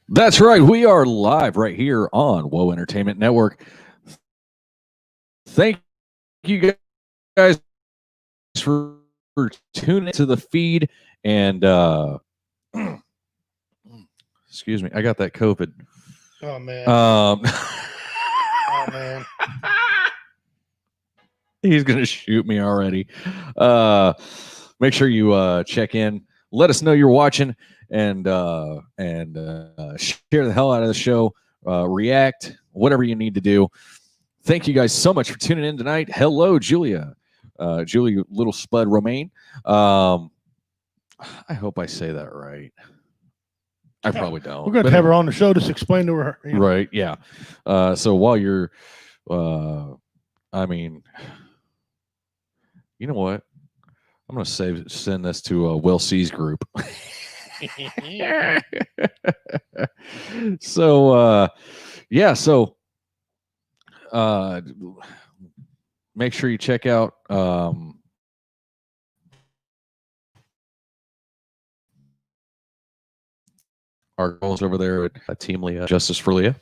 That's right. We are live right here on Whoa Entertainment Network. Thank you guys for tuning into the feed. And excuse me, I got that COVID. Oh man. Oh man. He's gonna shoot me already. Make sure you check in. Let us know you're watching, and share the hell out of the show. React, whatever you need to do. Thank you guys so much for tuning in tonight. Hello, Julia. Julia Little Spud Romaine. I hope I say that right. I probably don't. We're going to have her on the show to explain to her. Right, yeah. So while you're, I mean, you know what? I'm going to send this to Will C's group. So, yeah, so make sure you check out our girls over there at Team Leah, Justice for Leah.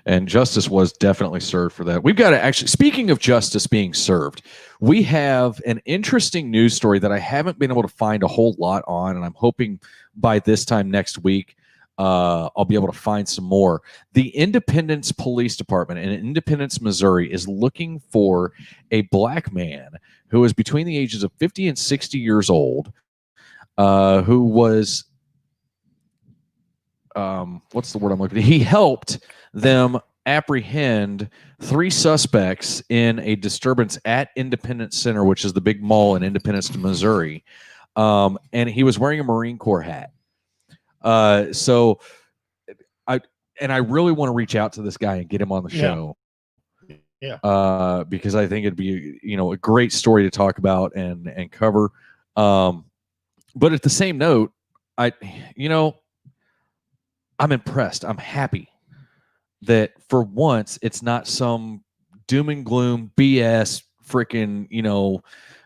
And justice was definitely served for that. We've got to actually, speaking of justice being served, we have an interesting news story that I haven't been able to find a whole lot on, and I'm hoping by this time next week I'll be able to find some more. The Independence Police Department in Independence, Missouri is looking for a black man who is between the ages of 50 and 60 years old, who was what's the word I'm looking for? He helped them apprehend 3 suspects in a disturbance at Independence Center, which is the big mall in Independence, Missouri. And he was wearing a Marine Corps hat. So I really want to reach out to this guy and get him on the show. Yeah. Because I think it'd be, a great story to talk about and cover. But at the same note, I'm impressed. I'm happy that for once it's not some doom and gloom BS freaking,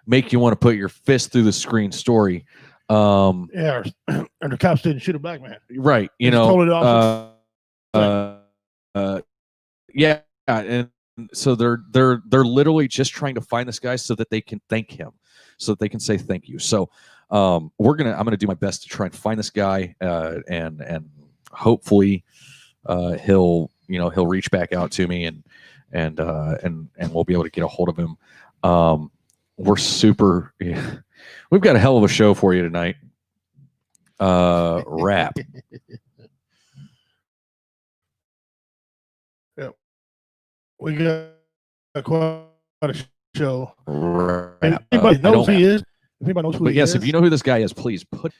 make you want to put your fist through the screen story. And the cops didn't shoot a black man. Right. Totally yeah. And so they're literally just trying to find this guy so that they can thank him, so that they can say thank you. So I'm gonna do my best to try and find this guy, and hopefully he'll reach back out to me and we'll be able to get a hold of him. We've got a hell of a show for you tonight. Rap. Yeah. We got quite a show. Rap. Anybody knows who he is? If anybody knows who he is. If you know who this guy is, please put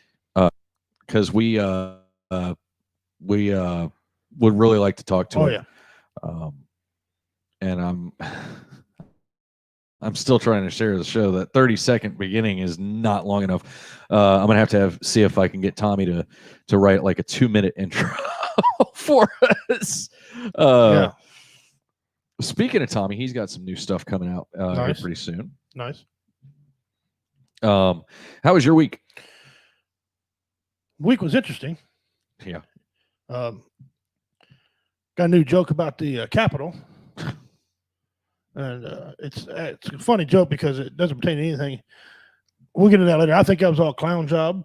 because we would really like to talk to him. Yeah. And I'm still trying to share the show. That 30-second beginning is not long enough. I'm gonna have to see if I can get Tommy to write like a 2-minute intro for us. Yeah. Speaking of Tommy, he's got some new stuff coming out here pretty soon. Nice. How was your week? Week was interesting. Yeah. Got a new joke about the Capitol. And it's a funny joke because it doesn't pertain to anything. We'll get into that later. I think that was all a clown job,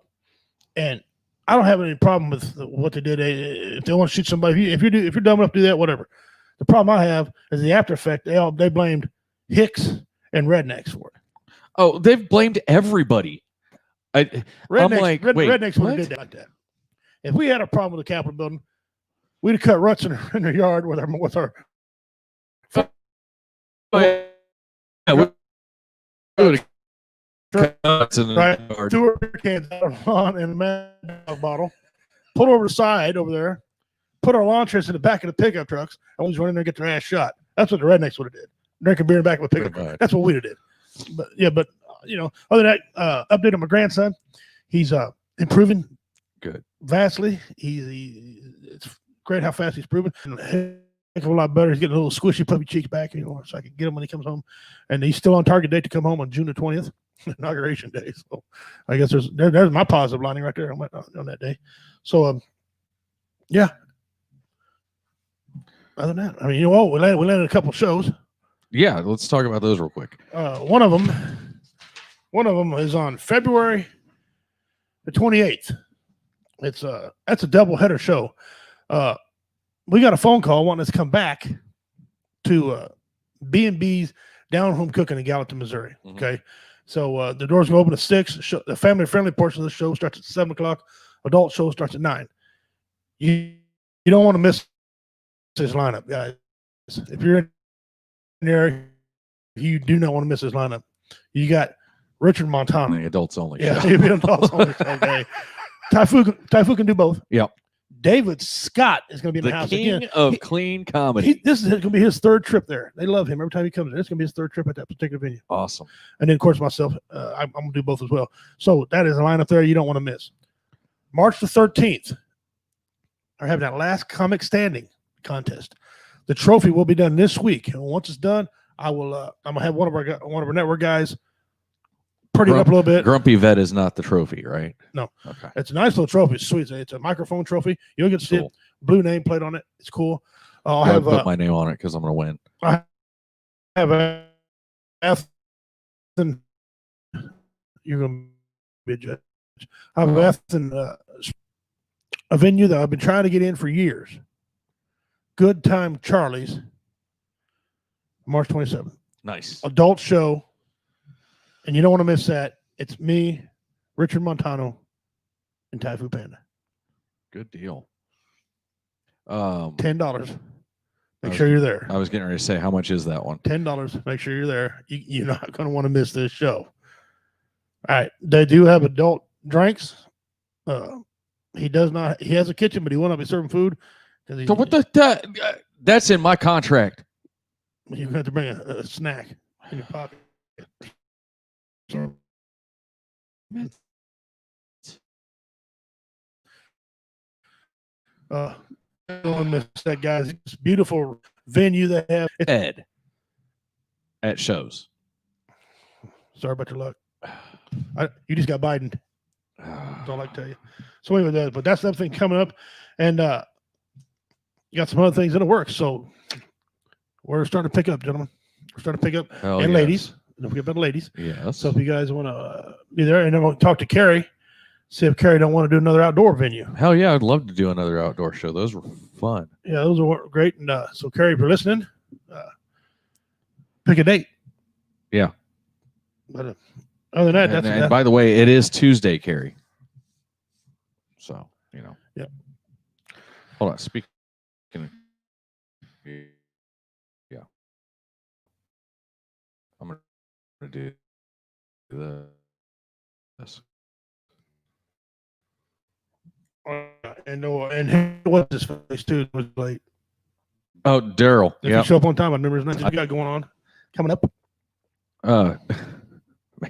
and I don't have any problem with what they did. If they want to shoot somebody, if you're dumb enough to do that, whatever. The problem I have is the after effect. They blamed Hicks and rednecks for it. Oh, they've blamed everybody. Rednecks would have did that like that. If we had a problem with the Capitol building, we'd have cut ruts in the yard with our. Yeah, we would have cuts in the yard. 2 cans out of lawn and a Mad Dog bottle. Pull over the side over there. Put our lawn chairs in the back of the pickup trucks. And we'll just run in there and get their ass shot. That's what the rednecks would have did. Drinking beer in the back of a pickup truck. That's what we'd have did. But other than that, update on my grandson. He's improving. Good. Vastly. It's great how fast he's improving. A lot better. He's getting a little squishy puppy cheeks back, so I can get him when he comes home. And he's still on target date to come home on June the 20th, inauguration day. So I guess there's my positive lining right there on that day. So yeah, other than that, I mean, you know what? We landed a couple shows. Yeah, let's talk about those real quick. One of them is on February the 28th. That's a doubleheader show. We got a phone call wanting us to come back to B&B's Down Home Cooking in Gallatin, Missouri. Mhm. Okay, so the doors will open at 6. The family-friendly portion of the show starts at 7 o'clock. Adult show starts at 9. You don't want to miss this lineup, guys. If you're in there, you do not want to miss this lineup. You got Richard Montano. The adults only. Yeah, show. he'll be on adults only. Okay. Typhoon can do both. Yep. David Scott is going to be in the, The house king again. of clean comedy. This is going to be his 3rd trip there. They love him every time he comes in. It's going to be his 3rd trip at that particular venue. Awesome. And then, of course, myself, I'm going to do both as well. So that is a lineup there you don't want to miss. March the 13th, we're having that last comic standing contest. The trophy will be done this week. And once it's done, I'm going to have one of our network guys pretty it up a little bit. Grumpy Vet is not the trophy, right? No. Okay. It's a nice little trophy. It's sweet. It's a microphone trophy. You'll get to see it. Cool. Blue name plate on it. It's cool. I'll I'll have put my name on it because I'm going to win. I have Ethan. You're going to be a judge. I have Ethan, a venue that I've been trying to get in for years. Good Time Charlie's, March 27th. Nice. Adult show. And you don't want to miss that. It's me, Richard Montano, and Typhoon Panda. Good deal. $10. Make sure you're there. I was getting ready to say, how much is that one? $10. Make sure you're there. You're not going to want to miss this show. All right. They do have adult drinks. He does not. He has a kitchen, but he will not be serving food. So what that's in my contract. You have to bring a snack in your pocket. So, don't miss that, guys. It's a beautiful venue they have. Ed at shows. Sorry about your luck. You just got Biden. Don't like to tell you. So anyway, but that's everything coming up, and you got some other things in the works. So we're starting to pick up, gentlemen. We're starting to pick up, Hell and yes. ladies. Don't forget about the ladies. Yes. So if you guys want to be there, and then we'll talk to Carrie, see if Carrie don't want to do another outdoor venue. Hell yeah, I'd love to do another outdoor show. Those were fun. Yeah, those are great. And so Carrie, if you're listening, pick a date. Yeah. But other than that, And that's by the way, it is Tuesday, Carrie. So, you know. Yep. Hold on. Speaking. Yeah. I'm going to do this. and what's his face too was late. Oh, Daryl. If Yeah. you show up on time, I remember his name. What you got going on coming up?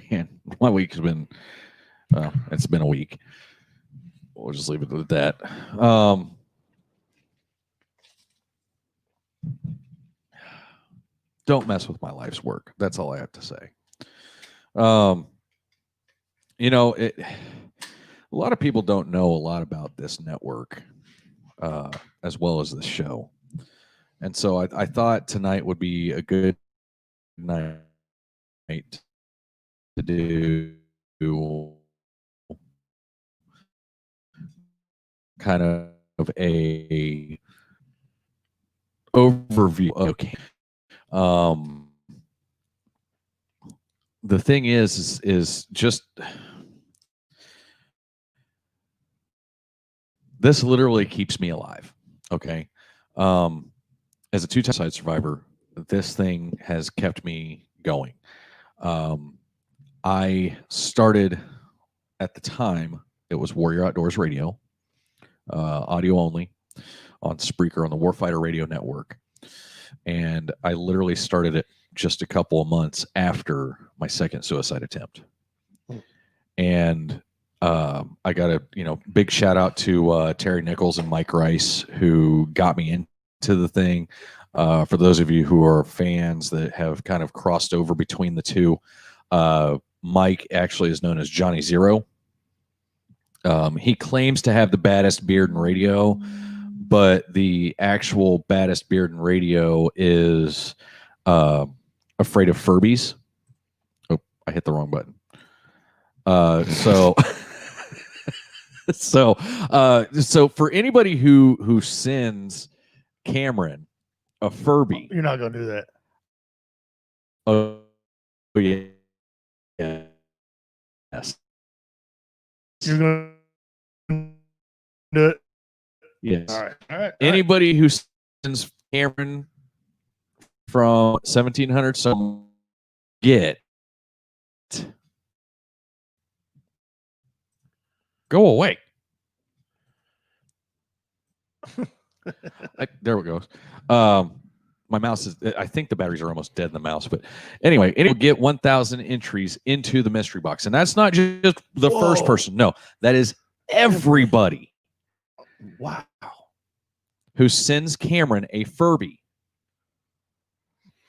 Man, my week has been, well, it's been a week. We'll just leave it at that. Don't mess with my life's work. That's all I have to say. You know, a lot of people don't know a lot about this network, as well as this show. And so I thought tonight would be a good night to do kind of a overview. Okay. The thing is just this literally keeps me alive. Okay. As a 2-time suicide survivor, this thing has kept me going. I started at the time, it was Warrior Outdoors Radio, audio only on Spreaker on the Warfighter Radio Network. And I literally started it just a couple of months after my second suicide attempt. And I got a big shout out to Terry Nichols and Mike Rice, who got me into the thing. For those of you who are fans that have kind of crossed over between the two, Mike actually is known as Johnny Zero. He claims to have the baddest beard in radio, but the actual baddest beard in radio is Afraid of Furbies. Oh, I hit the wrong button. So so for anybody who sends Cameron a Furby, You're not gonna do that. oh yeah, yes, You're gonna do it. yes. All right. All right. Anybody who sends Cameron from 1700 some get go away. There it goes. My mouse is. I think the batteries are almost dead in the mouse, but anyway, it will get 1,000 entries into the mystery box, and that's not just the first person. No, that is everybody Wow. who sends Cameron a Furby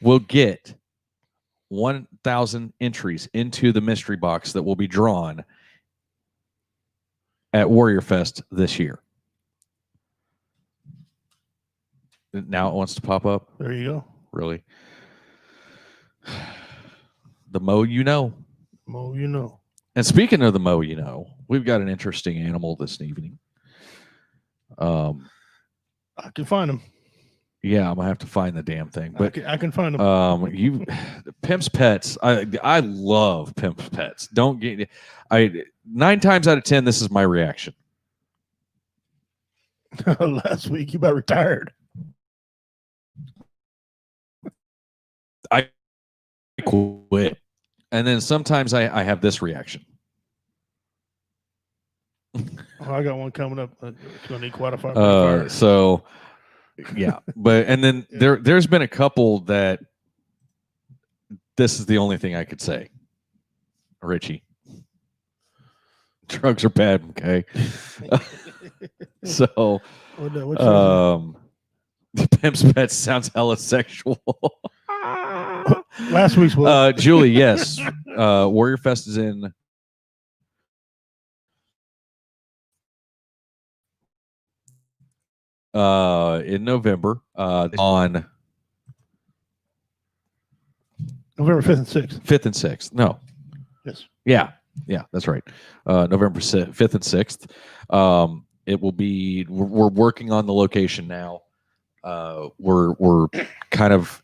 will get 1,000 entries into the mystery box that will be drawn at Warrior Fest this year. Now it wants to pop up. There you go. Really? The Mo you know. Mo, you know. And speaking of the Mo you know, we've got an interesting animal this evening. I can find them. Yeah, I'm gonna have to find the damn thing. But I can find them. you Pimp's Pets. I love Pimp's Pets. Don't get 9 times out of 10, this is my reaction. Last week you about retired. I quit. And then sometimes I have this reaction. Oh, I got one coming up. It's gonna need quite a fire. So yeah, but and then there's been a couple that this is the only thing I could say. Richie, drugs are bad, okay? So Pimp's Pets sounds hella sexual. Last week's was Julie, yes. Warrior Fest is in November on November 5th and 6th. 5th and 6th. No. Yes. Yeah, that's right. November 5th and 6th. It will be. We're working on the location now. We're kind of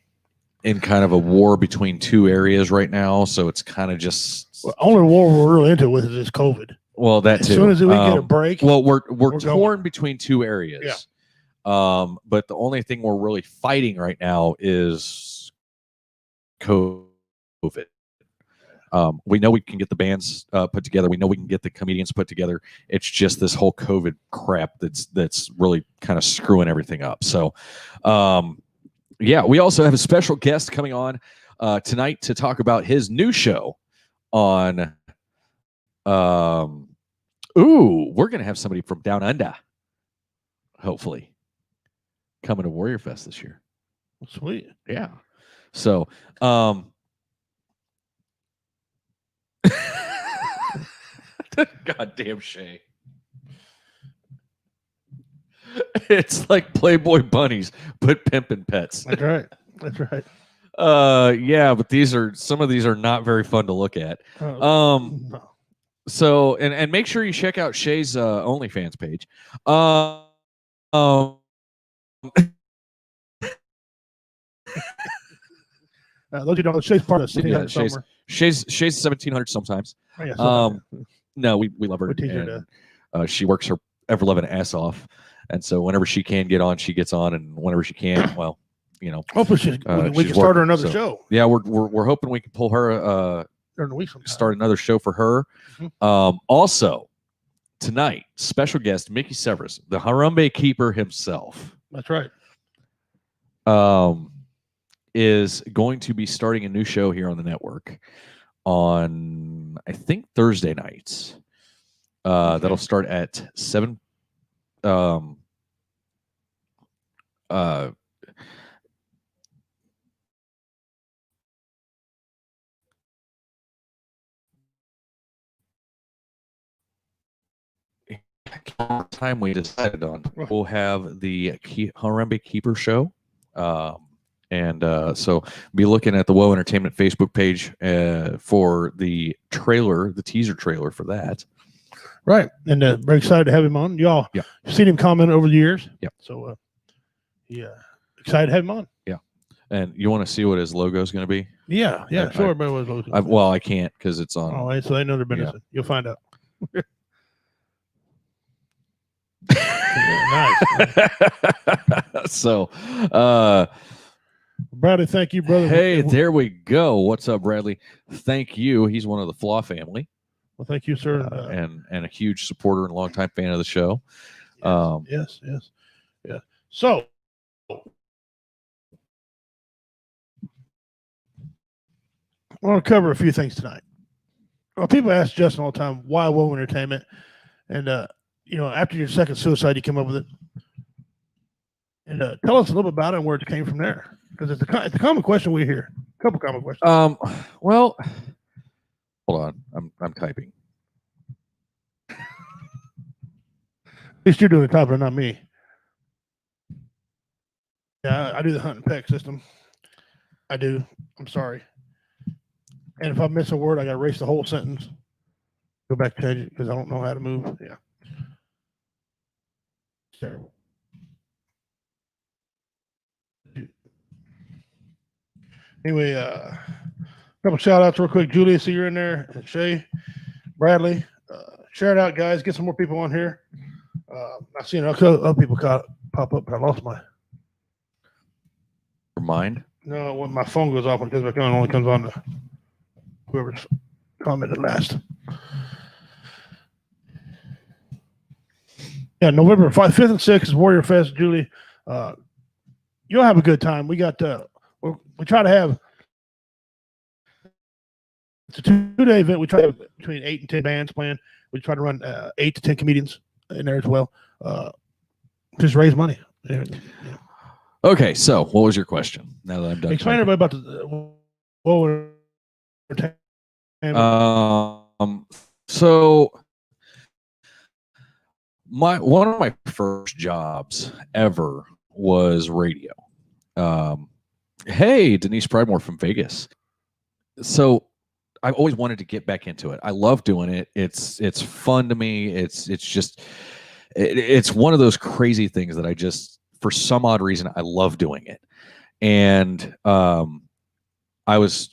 in a war between 2 areas right now, so it's kind of just only war we're really into with is COVID. Well, that too. As soon as we get a break. Well, we're torn going between 2 areas. Yeah. But the only thing we're really fighting right now is COVID. We know we can get the bands put together. We know we can get the comedians put together. It's just this whole COVID crap that's really kind of screwing everything up. So, yeah, we also have a special guest coming on tonight to talk about his new show on. We're gonna have somebody from Down Under, hopefully, coming to Warrior Fest this year. Sweet. Yeah. So, goddamn Shay. It's like Playboy bunnies, but pimpin' pets. That's right. That's right. Yeah, but some of these are not very fun to look at. No. So and make sure you check out Shay's OnlyFans page. Those you know, Shay's part of the Yeah, Shay's 1700 sometimes. Oh, yeah, No, we love her. We teach her And, she works her ever loving ass off, and so whenever she can get on, she gets on, and whenever she can't, well, you know. Hopefully, we she's can start her working, another so, show. Yeah, we're hoping we can pull her during the week sometime. start another show for her. Mm-hmm. Also, tonight, special guest Mickey Severus, the Harambe keeper himself. That's right. Is going to be starting a new show here on the network on, I think, Thursday nights. That'll start at 7. time we decided on. We'll have the Harambe Keeper Show. So be looking at the Woe Entertainment Facebook page for the trailer, the teaser trailer for that. Right. And very excited to have him on. Y'all seen him comment over the years. Yep. So, excited to have him on. Yeah. And you want to see what his logo is going to be? Yeah. Sure. Well, I can't because it's on. Oh, so they know their business. Yeah. You'll find out. Nice. So, Bradley, thank you, brother. Hey, there we go. What's up, Bradley? Thank you. He's one of the Flaw family. Well, thank you, sir. And a huge supporter and longtime fan of the show. Yes. So, I want to cover a few things tonight. Well, people ask Justin all the time, why Woe Entertainment? And, after your second suicide, you came up with it. And tell us a little bit about it and where it came from there. Because it's a common question we hear. A couple common questions. Well, hold on. I'm typing. At least you're doing the typing, not me. Yeah, I do the hunt and peck system. I do. I'm sorry. And if I miss a word, I got to erase the whole sentence. Go back to change it because I don't know how to move. Yeah. It's terrible. Anyway, a couple shout outs real quick. Julia, see you're in there. And Shay, Bradley. Share it out, guys. Get some more people on here. I've seen other people pop up, but I lost my mind. No, when my phone goes off because my phone only comes on to whoever's commented last. Yeah, November 5th and 6th is Warrior Fest, Julie. You'll have a good time. We got we try to have it's a 2-day event. We try to have between 8 and 10 bands playing. We try to run 8 to 10 comedians in there as well. Just raise money. Yeah. Okay, so what was your question? Now that I'm done. Explain everybody about the So one of my first jobs ever was radio. Hey, Denise Pridemore from Vegas. So I've always wanted to get back into it. I love doing it. It's fun to me. It's one of those crazy things that I just, for some odd reason, I love doing it. And I was,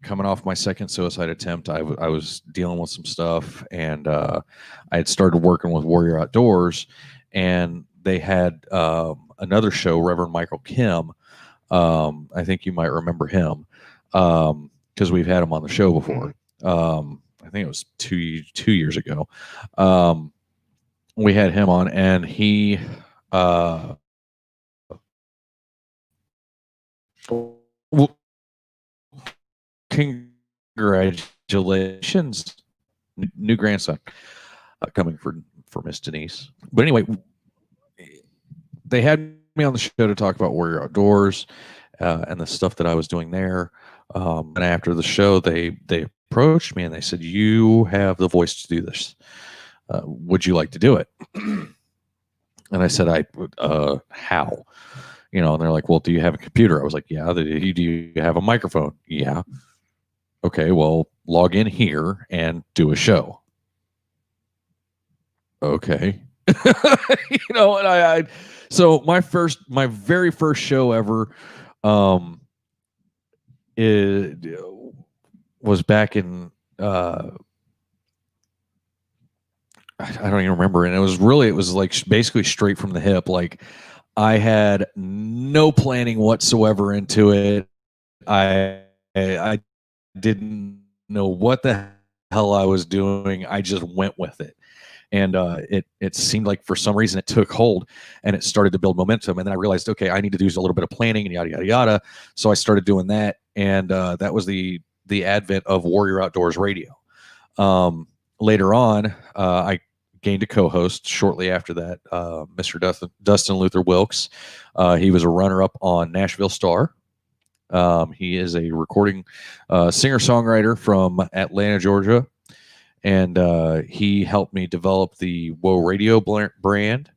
coming off my second suicide attempt. I was dealing with some stuff, and I had started working with Warrior Outdoors, and they had another show, Reverend Michael Kim. I think you might remember him because we've had him on the show before. I think it was two years ago. We had him on, and he congratulations, new grandson coming for Miss Denise. But anyway, they had me on the show to talk about Warrior Outdoors and the stuff that I was doing there. And after the show, they approached me and they said, "You have the voice to do this. Would you like to do it?" And I said, how? And they're like, "Well, do you have a computer?" I was like, "Yeah." "Do you have a microphone?" "Yeah." "Okay, well, log in here and do a show." Okay. And so my very first show ever it was back in I don't even remember, and it was like basically straight from the hip. Like, I had no planning whatsoever into it. I didn't know what the hell I was doing. I just went with it. And it seemed like for some reason it took hold and it started to build momentum. And then I realized, okay, I need to do a little bit of planning and yada, yada, yada. So I started doing that. And that was the advent of Warrior Outdoors Radio. Later on, I gained a co-host shortly after that, Mr. Dustin Luther Wilkes. He was a runner-up on Nashville Star. He is a recording singer-songwriter from Atlanta, Georgia. and he helped me develop the Whoa Radio brand.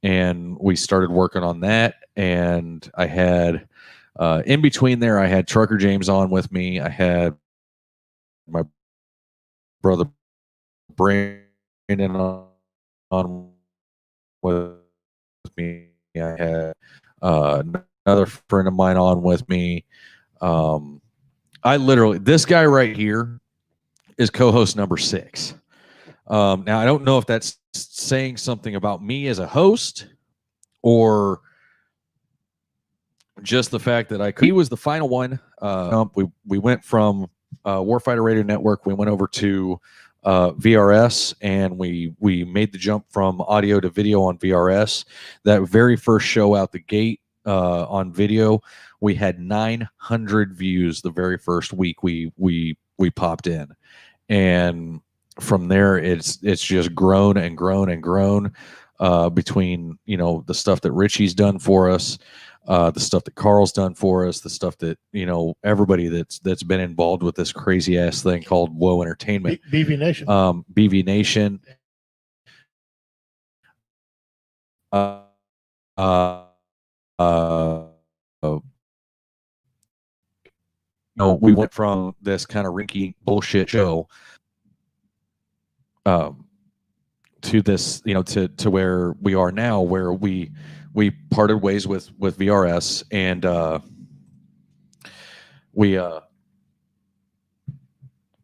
And we started working on that. And I had, in between there, I had Trucker James on with me. I had my brother Brandon on with me. I had another friend of mine on with me. I literally, this guy right here is co-host number 6. Now, I don't know if that's saying something about me as a host or just the fact that he was the final one. We went from Warfighter Radio Network. We went over to VRS, and we made the jump from audio to video on VRS. That very first show out the gate on video, we had 900 views the very first week we popped in, and from there it's just grown and grown and grown, between the stuff that Richie's done for us, the stuff that Carl's done for us, the stuff that everybody that's been involved with this crazy ass thing called Whoa Entertainment, BV Nation. BV Nation. We went from this kind of rinky bullshit show to this, to where we are now, where we parted ways with VRS, and we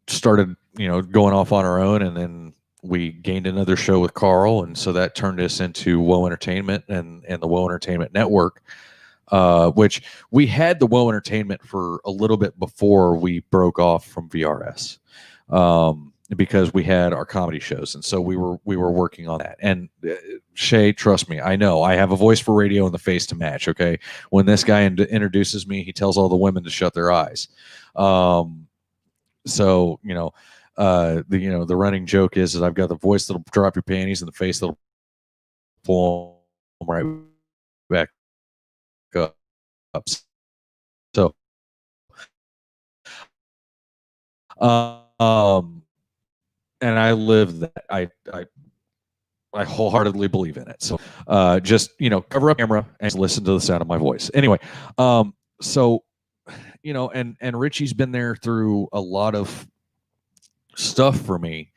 started going off on our own, and then we gained another show with Carl, and so that turned us into Whoa Entertainment and the Whoa Entertainment Network, which we had the Whoa Entertainment for a little bit before we broke off from VRS, because we had our comedy shows, and so we were working on that. And Shay, trust me, I know I have a voice for radio and the face to match. Okay, when this guy introduces me, he tells all the women to shut their eyes. So the running joke is I've got the voice that'll drop your panties and the face that'll pull them right back up. So, and I live that. I wholeheartedly believe in it. So, just cover up camera and listen to the sound of my voice. Anyway, so and Richie's been there through a lot of stuff for me,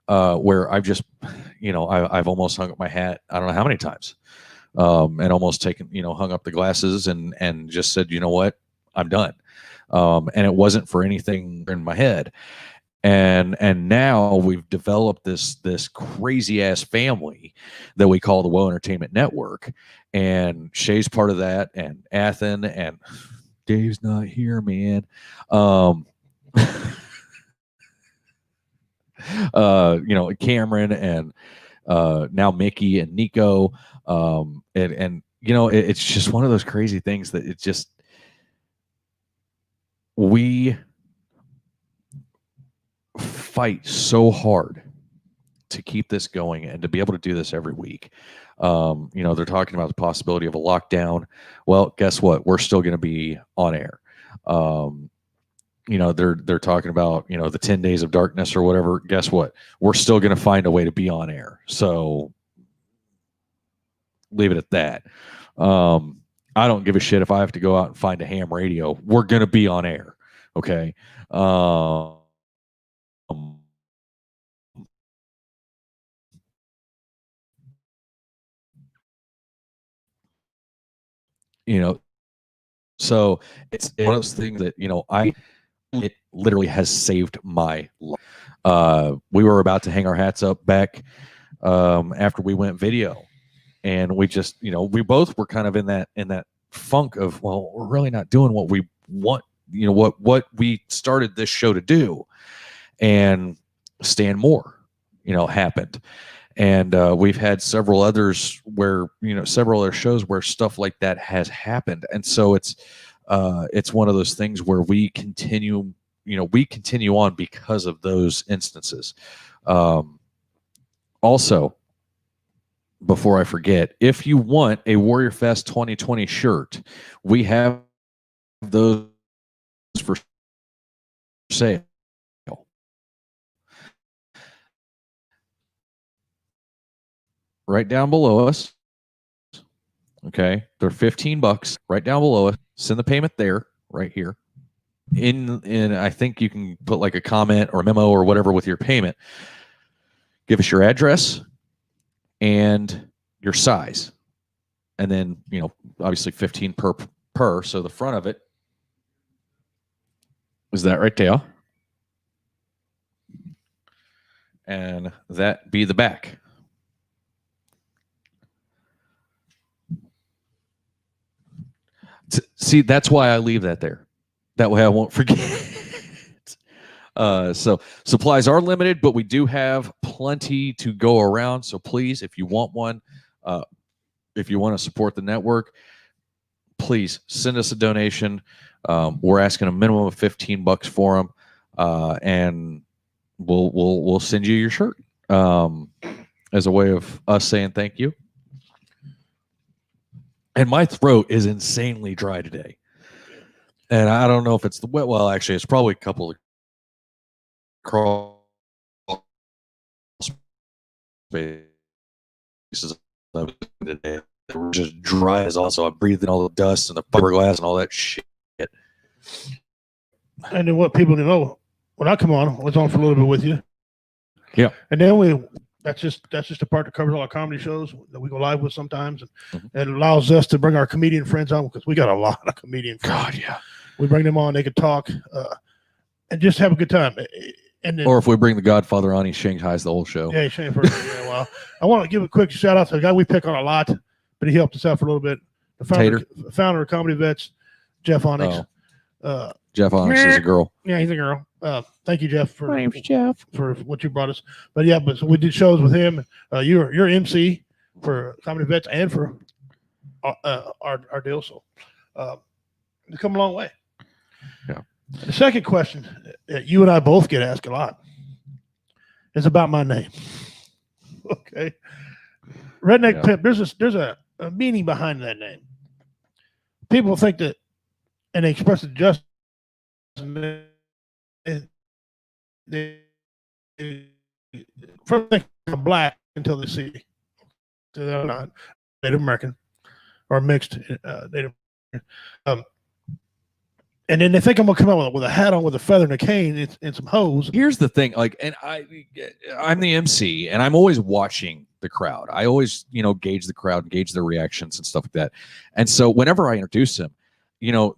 where I've just I've almost hung up my hat I don't know how many times, and almost taken hung up the glasses and just said, you know what, I'm done, and it wasn't for anything in my head, and now we've developed this crazy ass family that we call the Whoa Entertainment Network, and Shay's part of that, and Athen, and Dave's not here, man. Cameron, and now Mickey and Nico, and it's just one of those crazy things that it's just we fight so hard to keep this going and to be able to do this every week. They're talking about the possibility of a lockdown. Well, guess what? We're still going to be on air. They're talking about, the 10 days of darkness or whatever. Guess what? We're still going to find a way to be on air. So leave it at that. I don't give a shit if I have to go out and find a ham radio. We're going to be on air. Okay. So it's one of those things that, it literally has saved my life. We were about to hang our hats up back after we went video, and we just, we both were kind of in that funk of, well, we're really not doing what we want, what we started this show to do. And Stan Moore, happened. And we've had several others where, several other shows where stuff like that has happened. And so it's one of those things where we continue on because of those instances. Also, before I forget, if you want a Warrior Fest 2020 shirt, we have those for sale. right down below us. Okay, they're $15 right down below us. Send the payment there, right here. In I think you can put like a comment or a memo or whatever with your payment. Give us your address and your size, and then obviously 15 per. So the front of it is that right there, and that be the back. See, that's why I leave that there. That way I won't forget. So supplies are limited, but we do have plenty to go around. So please, if you want one, if you want to support the network, please send us a donation. We're asking a minimum of $15 for them, and we'll send you your shirt as a way of us saying thank you. And my throat is insanely dry today. And I don't know if it's the wet. Well, actually, it's probably a couple of crawl spaces today that were just dry as also. I'm breathing all the dust and the fiberglass and all that shit. And then what people need to know, when I come on, I was on for a little bit with you. Yeah. And then that's just the part that covers all our comedy shows that we go live with sometimes. And it allows us to bring our comedian friends on because we got a lot of comedian friends. God, yeah. We bring them on, they can talk and just have a good time. And then, or if we bring the Godfather on, he Shanghai's the whole show. Yeah, Shanghai. Well, I want to give a quick shout out to the guy we pick on a lot, but he helped us out for a little bit. The founder of Comedy Vets, Jeff Onyx. Oh. Jeff Onyx is a girl. Yeah, he's a girl. Thank you, Jeff, My name's Jeff. for what you brought us. But yeah, so we did shows with him. You're MC for Comedy Vets and for our deal. So we've come a long way. Yeah. The second question that you and I both get asked a lot is about my name. Okay. Redneck Pimp, there's a meaning behind that name. People think that, and they express it just from thinking black until they see so they're not Native American or mixed Native American. And then they think I'm gonna come out with a hat on with a feather and a cane and some hose. Here's the thing, and I'm the MC, and I'm always watching the crowd. I always, gauge the crowd, gauge their reactions and stuff like that. And so whenever I introduce him, and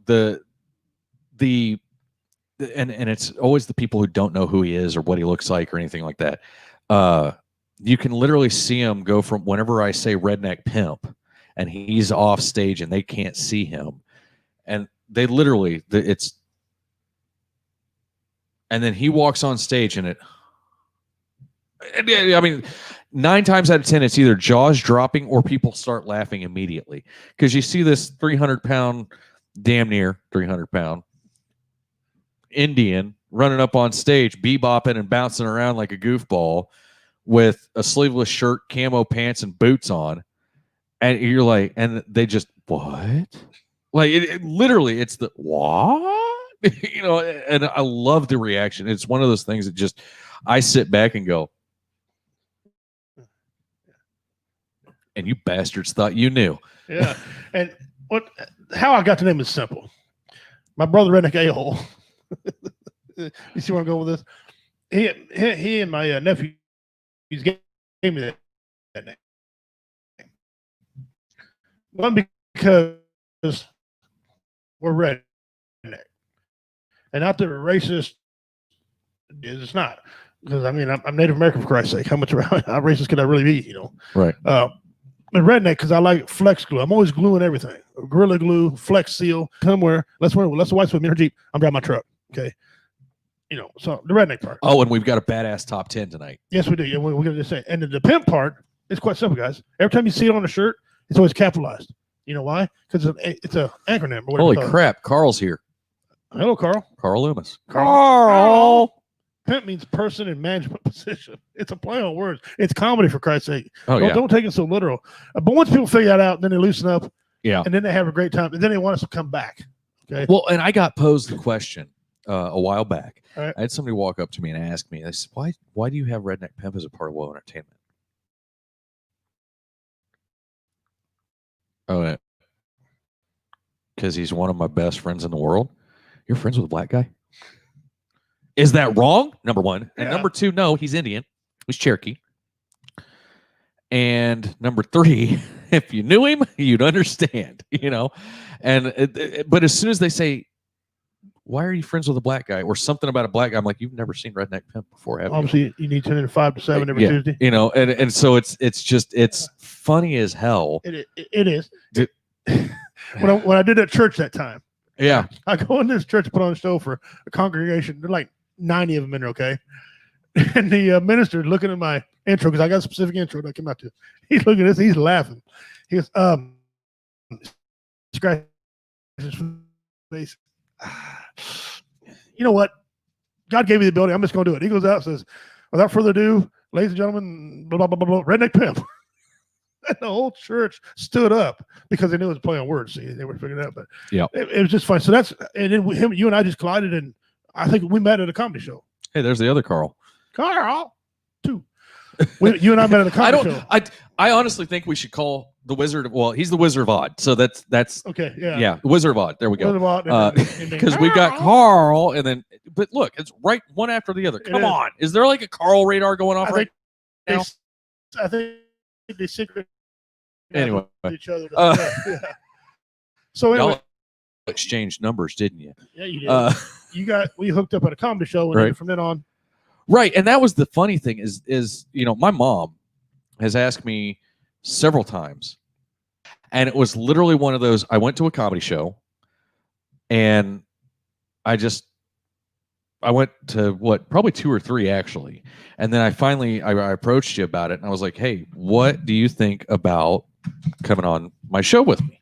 it's always the people who don't know who he is or what he looks like or anything like that. You can literally see him go from whenever I say Redneck Pimp, and he's off stage and they can't see him, and they literally, and then he walks on stage and I mean, 9 times out of 10, it's either jaws dropping or people start laughing immediately. Because you see this 300-pound, damn near 300-pound Indian running up on stage, bebopping and bouncing around like a goofball with a sleeveless shirt, camo pants, and boots on. And you're like, and they just, what? Like it literally, it's the what, and I love the reaction. It's one of those things that just, I sit back and go, and you bastards thought you knew. Yeah. And how I got the name is simple. My brother Redneck A-hole. You see where I'm going with this? He and my nephew, he's gave me that name. One, because we're redneck, and not that we're racist. It's not, because I mean I'm Native American, for Christ's sake. How racist could I really be? Right. But redneck because I like flex glue. I'm always gluing everything. Gorilla glue, flex seal. Somewhere, let's the whites with me in her Jeep. I'm driving my truck. Okay. So the redneck part. Oh, and we've got a badass top 10 tonight. Yes, we do. Yeah, we're gonna just say, and the pimp part is quite simple, guys. Every time you see it on a shirt, it's always capitalized. You know why? Because it's a acronym. Holy crap! Carl's here. Hello, Carl. Carl Loomis. Carl. Pimp means person in management position. It's a play on words. It's comedy, for Christ's sake. Oh, Don't take it so literal. But once people figure that out, then they loosen up. Yeah. And then they have a great time. And then they want us to come back. Okay. Well, and I got posed the question a while back. Right. I had somebody walk up to me and ask me, they said, why do you have Redneck Pimp as a part of Woe Entertainment? Oh, because he's one of my best friends in the world. You're friends with a black guy? Is that wrong? Number one. And Yeah. number two, no, he's Indian. He's Cherokee. And number three, if you knew him, you'd understand, you know. And but as soon as they say, "Why are you friends with a black guy?" or something about a black guy, I'm like, "You've never seen Redneck Pimp before, have you?" Obviously, you need to tune in 5 to 7 every Yeah, Tuesday. you know. And so it's funny as hell. It is. Did- when I did at church that time, Yeah, I go in this church, put on a show for a congregation. They're like 90 of them in there, okay? And the minister looking at my intro, because I got a specific intro that I came out to. He's looking at this, he's laughing. He goes, scratch his face. You know what? God gave me the ability. I'm just going to do it. He goes out and says, without further ado, ladies and gentlemen, blah, blah, blah, blah, blah, Redneck Pimp. And the whole church stood up because they knew it was a play on words. See, they were figuring it out, but yeah. it was just fun. So that's, and then you and I just collided, and I think we met at a comedy show. Hey, there's the other Carl. Carl, two. You and I met at a comedy show. I honestly think we should call the Wizard of, well, he's the Wizard of Odd. So that's Okay, yeah. yeah, the Wizard of Odd. There we go. Because Because we got Carl, and then, but look, it's right one after the other. It Come is. on. Is there like a Carl radar going off right now? I think they secret Anyway. each other. Uh, Yeah. So anyway, Y'all exchanged numbers, didn't you? yeah, you did. We hooked up at a comedy show, and then Right. from then on, Right. And that was the funny thing is, you know, my mom has asked me several times, and it was literally one of those, I went to a comedy show and I went to probably 2 or 3 actually. And then I approached you about it, and I was like, "Hey, what do you think about coming on my show with me?"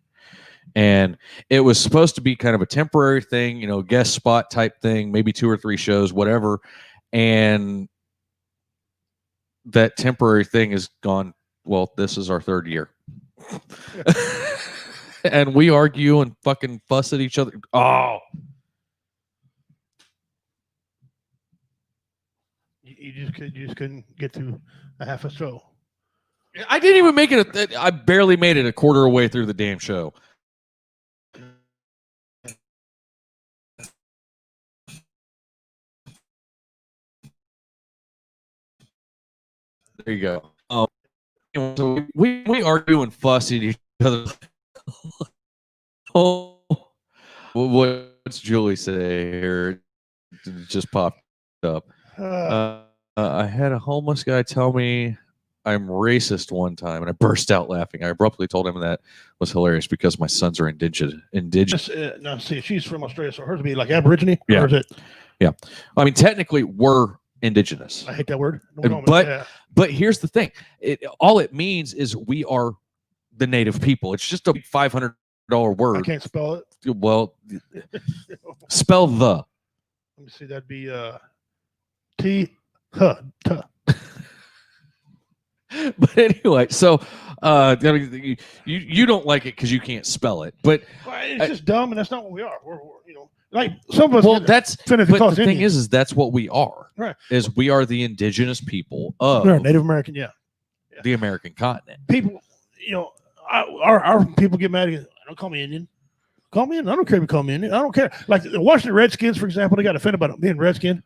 And it was supposed to be kind of a temporary thing, you know, guest spot type thing, maybe 2 or 3 shows, whatever. And that temporary thing is gone. Well, this is our 3rd year. And we argue and fucking fuss at each other. Oh, you just couldn't get through a half a show. I didn't even make it. I barely made it a quarter way through the damn show. There you go. So we argue and fuss at each other. Oh, what's Julie say here? It just popped up. I had a homeless guy tell me I'm racist one time, and I burst out laughing. I abruptly told him that was hilarious because my sons are indigenous. Now, see, she's from Australia, so hers would be like Aborigine. Yeah. Or is it? Yeah. I mean, technically, we're indigenous. I hate that word. But here's the thing. All it means is we are the native people. It's just a $500 word. I can't spell it. Well, spell the. Let me see. That'd be T. Huh. Tuh. But anyway, so I mean, you don't like it because you can't spell it. But Well, it's just dumb, and that's not what we are. We're you know, like some of us. well, that's But but the thing is that's what we are. Right. Is we are the indigenous people of we're Native American. Yeah. the American continent. People, you know, our people get mad. Don't call me Indian. Call me Indian. I don't care if you call me Indian. I don't care. Like the Washington Redskins, for example, they got offended about being Redskin.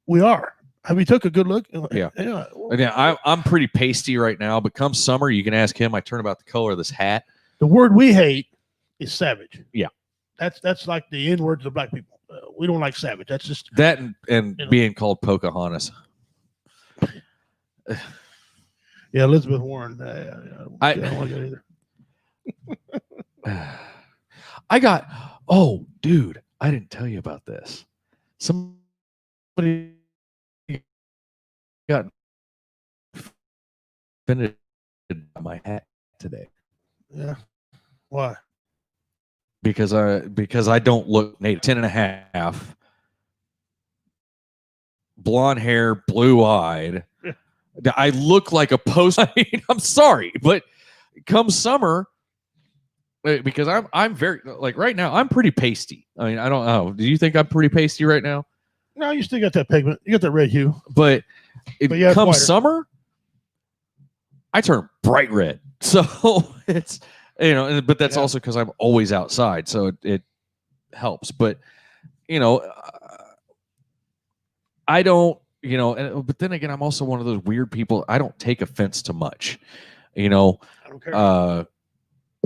We are. Have you took a good look? Yeah. Well, Yeah, I'm pretty pasty right now, but come summer, you can ask him. I turn about the color of this hat. the word we hate is savage. Yeah. That's like the N words of black people. We don't like savage. That's just That and You know. being called Pocahontas. yeah. Elizabeth Warren. I- I don't like that either. I got, oh, dude, I didn't tell you about this. Somebody got offended by my hat today Yeah. Why? because I don't look native. 10 and a half, blonde hair, blue eyed. Yeah. I look like a post. I mean, I'm sorry, but come summer, because I'm very, like, right now I'm pretty pasty. I mean, I don't know. Do you think I'm pretty pasty right now? No, you still got that pigment. You got that red hue. But yeah, it's come whiter. summer, I turn bright red. So it's But that's Yeah. also because I'm always outside, so it helps. But I don't, but then again, I'm also one of those weird people. I don't take offense to much. I don't care.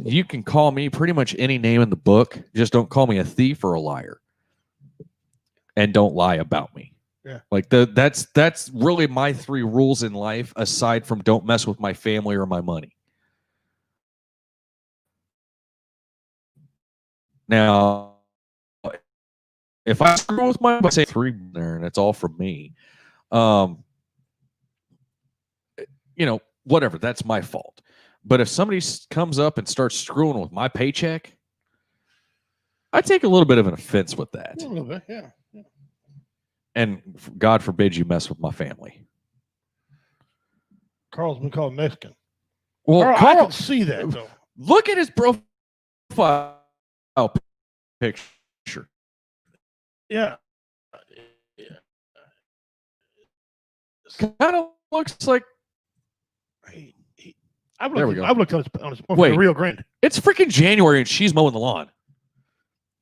You can call me pretty much any name in the book. Just don't call me a thief or a liar, and don't lie about me. Yeah. Like that's really my 3 rules in life, aside from don't mess with my family or my money. Now, if I screw with my, I say 3 there, and it's all from me. Whatever, that's my fault. But if somebody comes up and starts screwing with my paycheck, I take a little bit of an offense with that. A little bit, yeah. And God forbid you mess with my family. Carl's been called Mexican. Well, I Carl, can see that though. Look at his profile picture. Yeah. Kind of looks like. I've There we looked, go. I've looked on his Wait. Rio Grande. It's freaking January and she's mowing the lawn.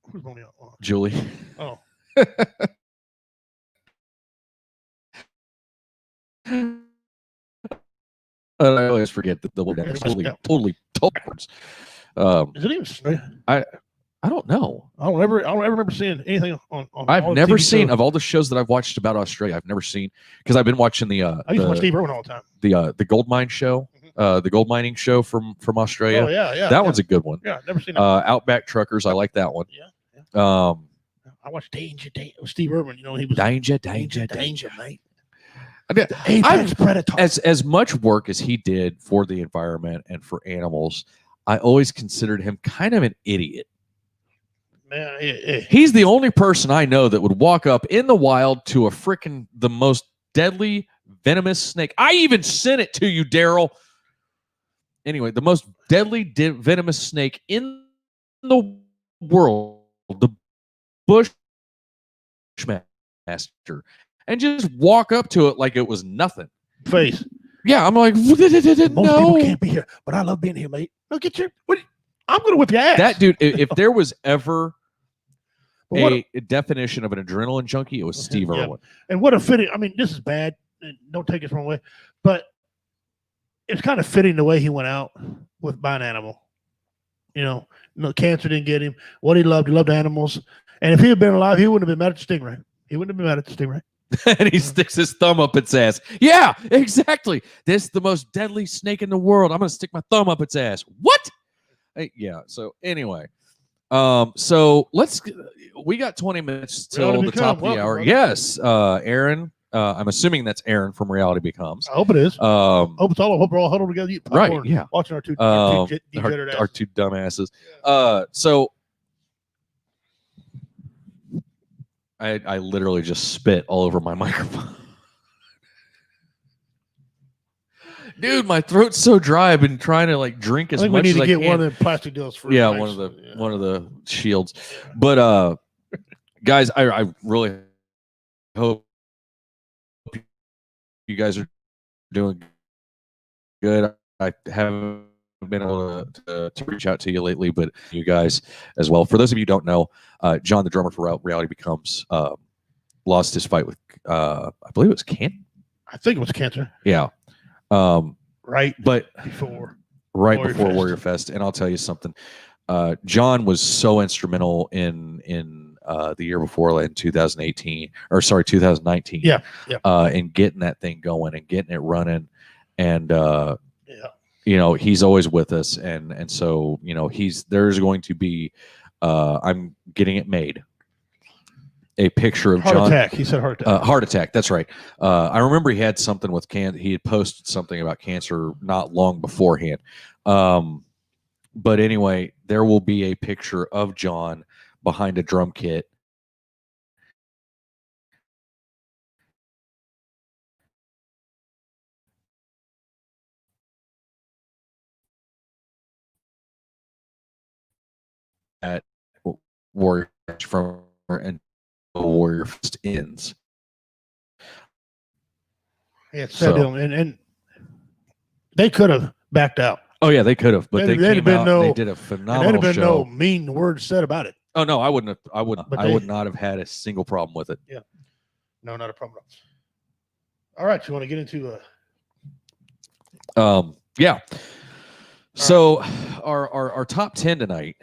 Who's mowing the lawn? Julie. Oh. I always forget that the word is totally backwards. Is it even snow? I don't know. I don't ever remember seeing anything on I've all the never TV seen shows. of all the shows that I've watched about Australia. I've never seen, because I've been watching the I used to watch Steve Irwin all the time. the gold mine show, the gold mining show from Australia. Oh yeah. That one's a good one. Yeah, never seen that. Outback Truckers. I like that one. Yeah. I watched Danger with Steve Irwin. He was Danger, mate. I've- Predator. as much work as he did for the environment and for animals, I always considered him kind of an idiot. Man, He's the only person I know that would walk up in the wild to a freaking the most deadly venomous snake. I even sent it to you, Daryl. Anyway, the most deadly venomous snake in the world, the Bushmaster, and just walk up to it like it was nothing. face. Yeah, I'm like, Most people no. can't be here, but I love being here, mate. Look at your. I'm gonna whip your ass. That dude, if there was ever But a definition of an adrenaline junkie, it was Steve Yeah. Irwin. And what a fitting. I mean, this is bad. And don't take it the wrong way, but it's kind of fitting the way he went out by an animal. No cancer didn't get him. What he loved animals. And if he had been alive, he wouldn't have been mad at the stingray. He wouldn't have been mad at the stingray. And he sticks his thumb up its ass. Yeah, exactly. This is the most deadly snake in the world. I'm going to stick my thumb up its ass. What? Yeah. So anyway, we got 20 minutes till the top of the hour. Brother. Yes. Aaron, I'm assuming that's Aaron from Reality Becomes. I hope it is. Hope we're all huddled together. Right. Yeah. Watching our two Our degenerate two dumbasses. So I literally just spit all over my microphone. Dude, my throat's so dry. I've been trying to like drink as much as I can. We need to get one of the plastic deals for one of the shields. But guys, I really hope you guys are doing good. I haven't been able to reach out to you lately, but you guys as well. For those of you who don't know, John, the drummer for Reality Becomes, lost his fight with I believe it was cancer. I think it was cancer. Yeah. Right before Warrior Warrior Fest. And I'll tell you something. John was so instrumental in the year before, in 2019 or sorry 2019. Yeah. In getting that thing going and getting it running, and he's always with us, and so there's going to be I'm getting it made. A picture of heart John. Attack. He said heart attack. Heart attack. That's right. I remember he had something with cancer. He had posted something about cancer not long beforehand. But anyway, there will be a picture of John behind a drum kit. At Warrior from and Warrior Fest ends. Yeah, and they could have backed out. Oh yeah, they could have, but they There'd have came been out. no- They did a And there'd phenomenal have been show. no mean words said about it. Oh no, I wouldn't have. I would. But I would not have had a single problem with it. No, not a problem. All right, you want to get into Yeah. So our top 10 tonight.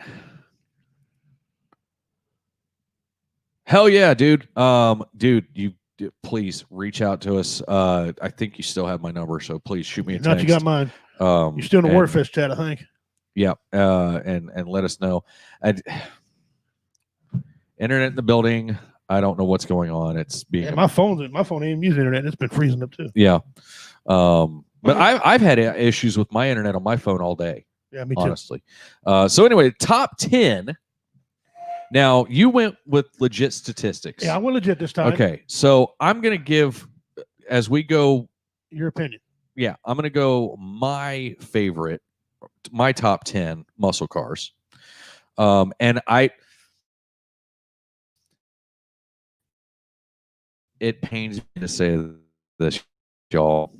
Hell yeah, dude. Dude, please reach out to us. I think you still have my number, so please shoot me a not text. you got mine. You're still in the WordFest chat, I think. Yeah. And let us know. Internet in the building. I don't know what's going on. It's being My phone ain't using internet. It's been freezing up too. yeah. But I've had issues with my internet on my phone all day. Yeah, me too. Honestly. So anyway, top 10. Now you went with legit statistics. Yeah, I went legit this time. Okay. So I'm gonna give as we go. Your opinion. Yeah, I'm gonna go my favorite, my top 10 muscle cars. And it pains me to say this, y'all.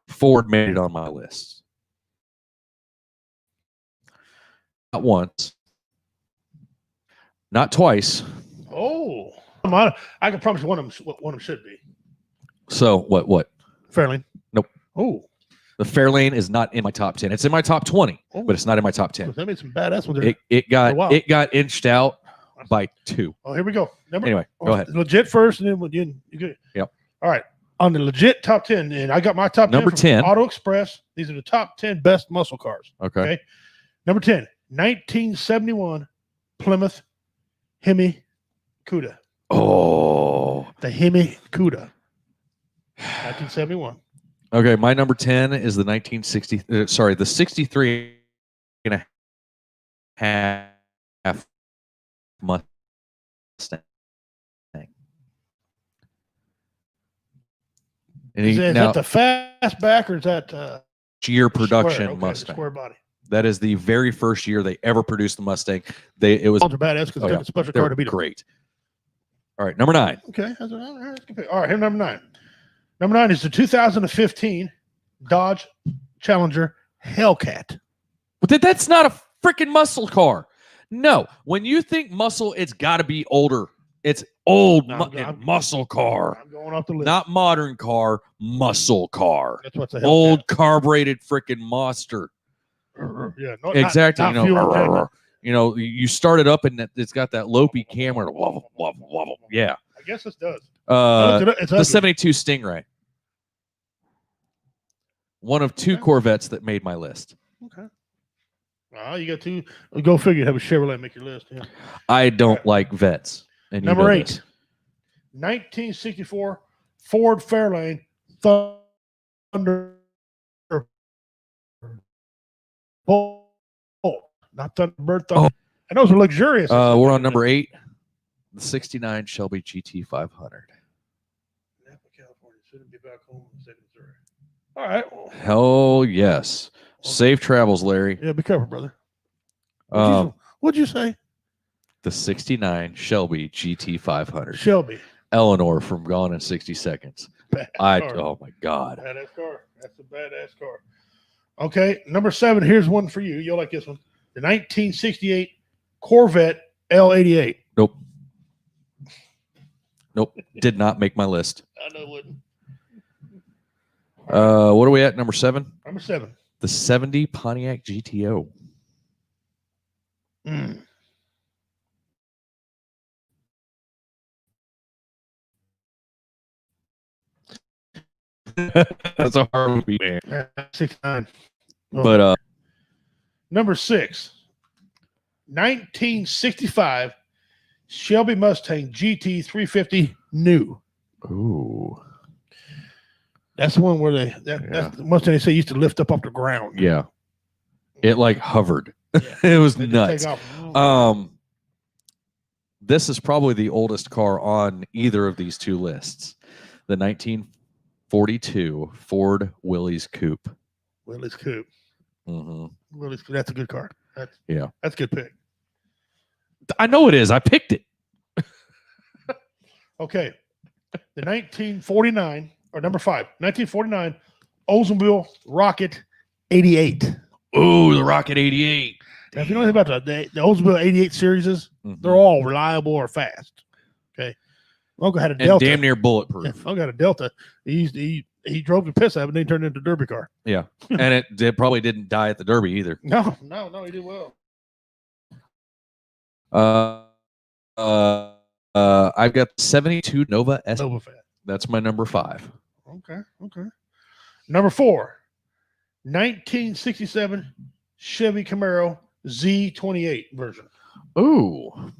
Ford made it on my list. Not once. Not twice. Oh, I can promise you one of them should be So what? Fairlane. Nope. Oh, The Fairlane is not in my top 10. It's in my top 20, Oh. but it's not in my top 10. That made some badass ones there. It Oh, wow. got inched out by 2. Oh, here we go. Anyway, go ahead. Legit first, and then you good. Yep. All right. On the legit top 10, and I got my top 10 Number from 10. Auto Express. These are the top 10 best muscle cars. Okay. Number 10, 1971 Plymouth Hemi Cuda. Oh. The Hemi Cuda. 1971. Okay, my number 10 is the 63 and a half Mustang. And Is now, that the fastback or is that year production square? Okay, the Mustang. square body? That is the very first year they ever produced the Mustang. It was All are badass because Oh, it's yeah. got a special they car were to beat them. great. All right, number 9. Okay, that's a good pick. All right, here number 9. Number 9 is the 2015 Dodge Challenger Hellcat. But that's not a freaking muscle car. No, when you think muscle, it's got to be older. It's old muscle car, I'm going off the list. not modern car. Muscle car, That's what's a Hellcat. old carbureted freaking monster. Yeah, no, Exactly. Not fuel injected. You start it up and it's got that lopey camera. Wobble, wobble, wobble. Yeah. I guess this does. It's The ugly. 72 Stingray. One of 2 Okay. Corvettes that made my list. Okay. You got 2. Go figure. Have a Chevrolet make your list. Yeah. I don't like vets. And you Number know 8, this. 1964 Ford Fairlane Thunderbolt. Not Thunderbird. Thunder. And those are luxurious. We're on number 8. The 69 Shelby GT 500. Napa, California. Shouldn't be back home in the state of Missouri. All right. Well, Hell yes. Safe travels, Larry. yeah, be careful, brother. What'd you say? The 69 Shelby GT 500. Shelby. Eleanor from Gone in 60 Seconds. Badass car. Oh my God. Badass car. That's a badass car. Okay, number 7. Here's one for you. You'll like this one. The 1968 Corvette L88. Nope. Did not make my list. I know it wouldn't. What are we at? Number 7? Number 7. The 70 Pontiac GTO. That's a hard one to beat, man. 69. But Number 6. 1965 Shelby Mustang GT 350 new. ooh. That's the one where that's the Mustang they say used to lift up off the ground. Yeah. It like hovered. Yeah. It was They just nuts. take off. This is probably the oldest car on either of these 2 lists. The 1942 Ford Willys Coupe. Willys Coupe. Willys Coupe. That's a good car. That's a good pick. I know it is. I picked it. Okay. The 1949, or number 5, 1949 Oldsmobile Rocket 88. Ooh, the Rocket 88. Now, if you know anything about the Oldsmobile 88 series, they're all reliable or fast. Okay. Uncle had a Delta. And damn near bulletproof. Yeah, Uncle had a Delta. He drove the piss out of it and then he turned it into a Derby car. Yeah. And it probably didn't die at the Derby either. No, he did well. I've got 72 Nova S. Nova Fat. That's my number 5. Okay. Number 4, 1967 Chevy Camaro Z28 version. Ooh.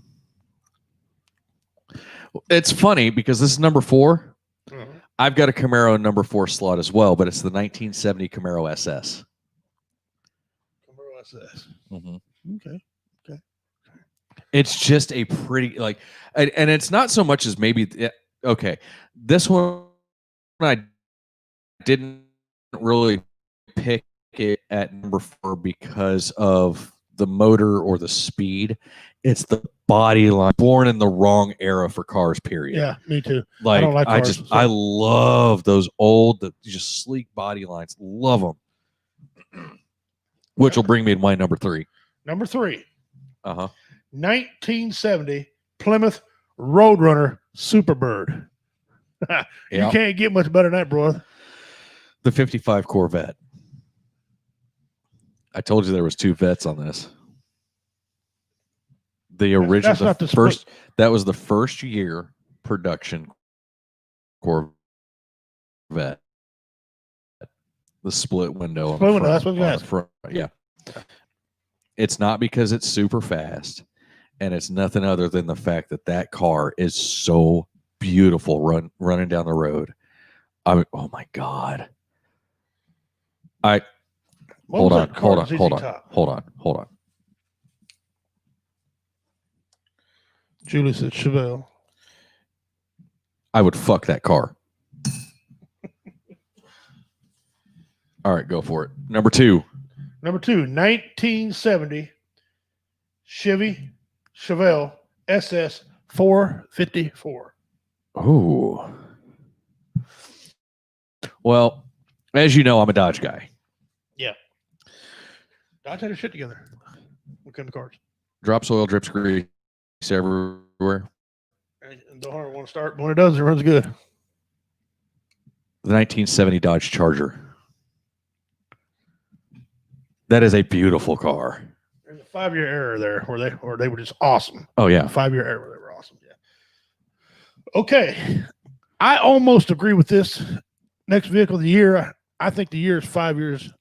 It's funny because this is number 4. I've got a Camaro number 4 slot as well, but it's the 1970 Camaro SS. Camaro SS. Okay. It's just a pretty, like, and it's not so much as maybe, okay, this one I didn't really pick it at number 4 because of the motor or the speed. It's the body line. Born in the wrong era for cars, period. Yeah, me too. Like, I don't like cars, I love those old, just sleek body lines. Love them. Which will bring me to my number 3. Number 3. 1970 Plymouth Roadrunner Superbird. You can't get much better than that, bro. The 55 Corvette. I told you there was 2 vets on this. The original, that's not the first. That was the first year production Corvette. The split window. Split window. That's what I was front. Yeah. It's not because it's super fast, and it's nothing other than the fact that car is so beautiful running down the road. Oh my God. Hold on. Julius and Chevelle. I would fuck that car. All right, go for it. Number 2, 1970 Chevelle SS 454. Oh. Well, as you know, I'm a Dodge guy. Yeah. Dodge had her shit together. What kind of cars? Drops oil, drips grease everywhere. And don't hardly want to start, but when it does, it runs good. The 1970 Dodge Charger. That is a beautiful car. There's a 5-year error there where they were just awesome. Oh, yeah. A 5-year error where they were awesome. Yeah. Okay. I almost agree with this. Next vehicle of the year. I think the year is 5 years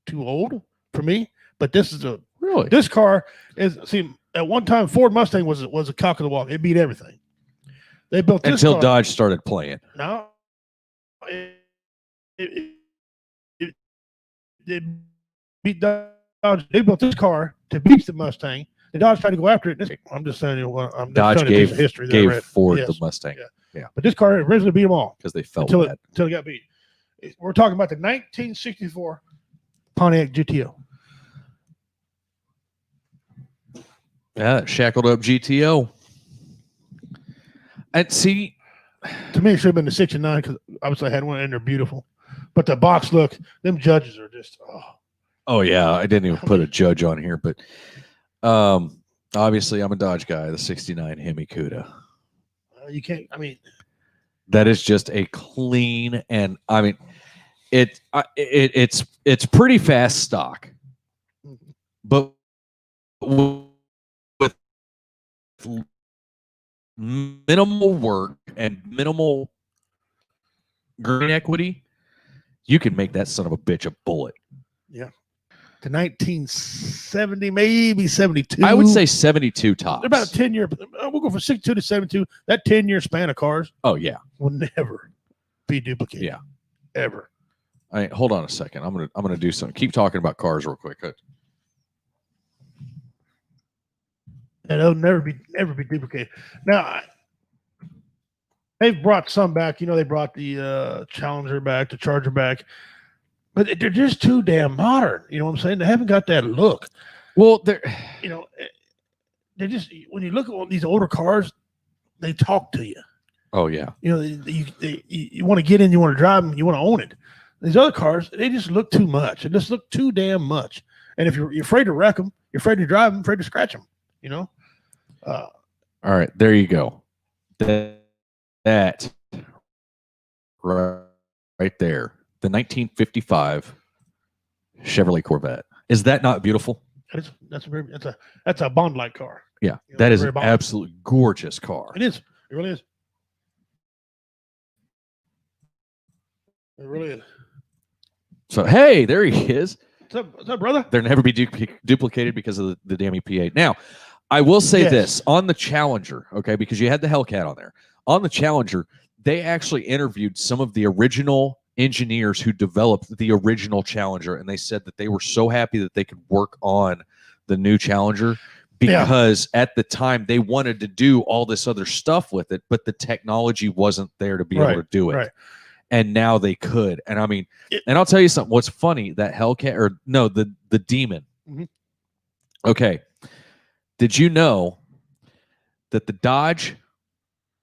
too old for me, but this is this car is, at one time Ford Mustang was a cock of the walk. It beat everything. They built this until car. Dodge started playing. No. It beat Dodge. They built this car to beat the Mustang. The Dodge tried to go after it. I'm just saying, Dodge gave Ford yes. the Mustang. Yeah. But this car originally beat them all because they felt until bad. it got beat. We're talking about the 1964 Pontiac GTO. Yeah, shackled up GTO. And see, to me, it should have been the 69 because obviously I had one and they're beautiful. But the box look, them judges are just Oh yeah, I didn't even put a judge on here, but obviously I'm a Dodge guy. The 69 Hemi Cuda. You can't. I mean, that is just a clean, and I mean, it's pretty fast stock, but with minimal work and minimal green equity, you can make that son of a bitch a bullet. Yeah. To 1970, maybe 72. I would say 72 tops. They're about a 10-year. We'll go from 62 to 72. That 10-year span of cars. Oh yeah, will never be duplicated. Yeah, ever. Hold on a second. I'm gonna do something. Keep talking about cars real quick. And it'll never be duplicated. Now they've brought some back. You know, they brought the Challenger back, the Charger back. But they're just too damn modern. You know what I'm saying? They haven't got that look. Well, they're just, when you look at these older cars, they talk to you. Oh yeah. You know, you want to get in, you want to drive them, you want to own it. These other cars, they just look too much. It just look too damn much. And if you're afraid to wreck them, you're afraid to drive them, afraid to scratch them. You know. All right, there you go. That right there, the 1955 Chevrolet Corvette. Is that not beautiful? That's a Bond-like car. Yeah, You know, that is very an Bond. absolutely gorgeous car. It is. It really is. It really is. So hey, there he is. What's up, brother? They'll never be duplicated because of the damn EPA. Now, I will say Yes. this on the Challenger, okay, because you had the Hellcat on there. On the Challenger, they actually interviewed some of the original engineers who developed the original Challenger, and they said that they were so happy that they could work on the new Challenger because at the time they wanted to do all this other stuff with it, but the technology wasn't there to be able to do it. Right. And now they could. And I mean, and I'll tell you something. What's funny, that Hellcat, or no, the Demon. Mhm. Okay. Did you know that the Dodge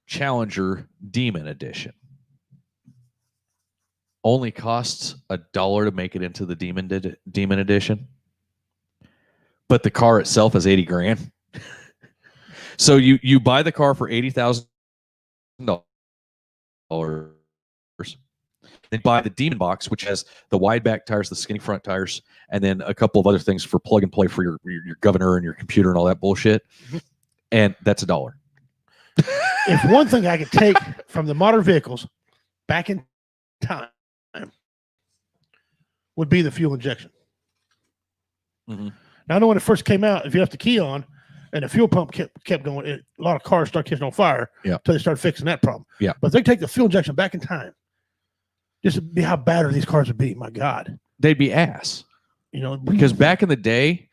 Challenger Demon Edition only costs $1 to make it into the Demon Edition? But the car itself is $80,000. So you buy the car for $80,000. Then buy the Demon box, which has the wide back tires, the skinny front tires, and then a couple of other things for plug and play for your governor and your computer and all that bullshit. Mm-hmm. And that's $1. If one thing I could take from the modern vehicles back in time would be the fuel injection. Mm-hmm. Now, I know when it first came out, if you left the key on and the fuel pump kept going, a lot of cars start catching on fire until they start fixing that problem. Yeah. But if they take the fuel injection back in time, just to be how bad these cars would be. My God. They'd be ass. You know, Because back in the day,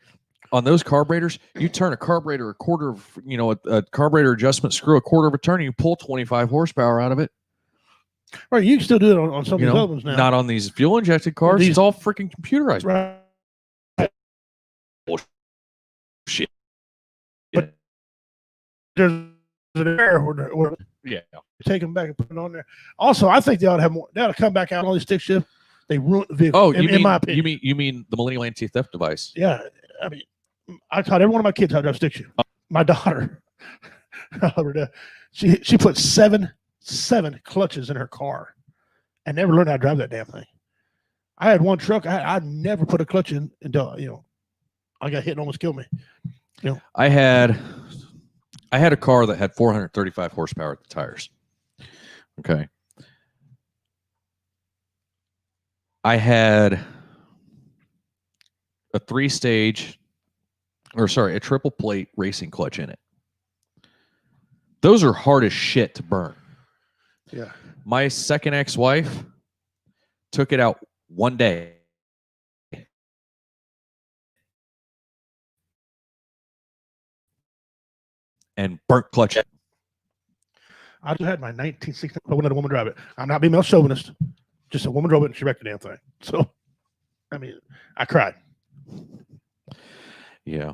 on those carburetors, you turn a carburetor a carburetor adjustment screw a quarter of a turn, and you pull 25 horsepower out of it. Right, you can still do it on some of these other ones now. Not on these fuel injected cars. It's all freaking computerized. Right. Shit. But there's an error where Yeah. take them back and put it on there. Also, I think they ought to have more. They ought to come back out on all these stick shift. They ruined the vehicle. Oh, in my opinion. you mean the Millennial Anti-Theft device? Yeah, I mean, I taught every one of my kids how to drive stick shift. My daughter, she put seven clutches in her car, and never learned how to drive that damn thing. I had one truck. I never put a clutch in until I got hit and almost killed me. I had a car that had 435 horsepower at the tires. Okay. I had a triple plate racing clutch in it. Those are hard as shit to burn. Yeah. My second ex-wife took it out one day. And burnt clutch. I just had my 1960. I wanted a woman drive it. I'm not being male chauvinist. Just a woman drove it and she wrecked the damn thing. So, I mean, I cried. Yeah.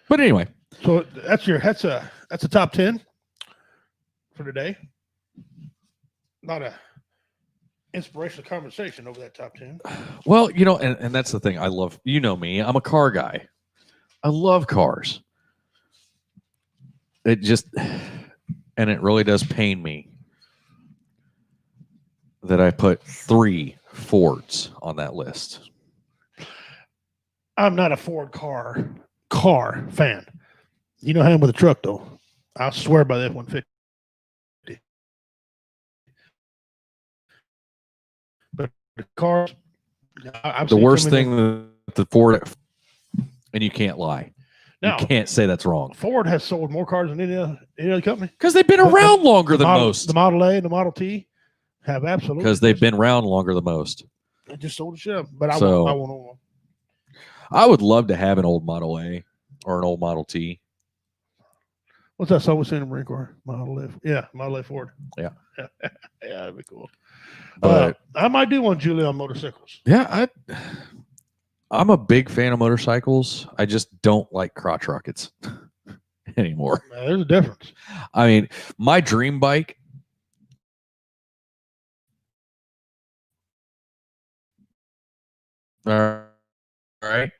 But anyway. So that's a top 10 for today. Not a inspirational conversation over that top 10. Well, and that's the thing. I love, me, I'm a car guy. I love cars. It really does pain me that I put 3 Fords on that list. I'm not a Ford car fan. You know how I am with a truck, though. I swear by the F-150. But the cars, the worst thing that the Ford, and you can't lie. Now, you can't say that's wrong. Ford has sold more cars than any other company. Because they've been around longer than most. The Model A and the Model T have absolutely. Because they've been around longer than most. They just sold the shit. But I won't own one. I would love to have an old Model A or an old Model T. What's that song we seen in the Marine Corps? Model A. Yeah, Model A Ford. Yeah. Yeah, that'd be cool. But I might do one, Julie, on motorcycles. Yeah, I'm a big fan of motorcycles. I just don't like crotch rockets anymore. There's a difference. I mean, my dream bike All right.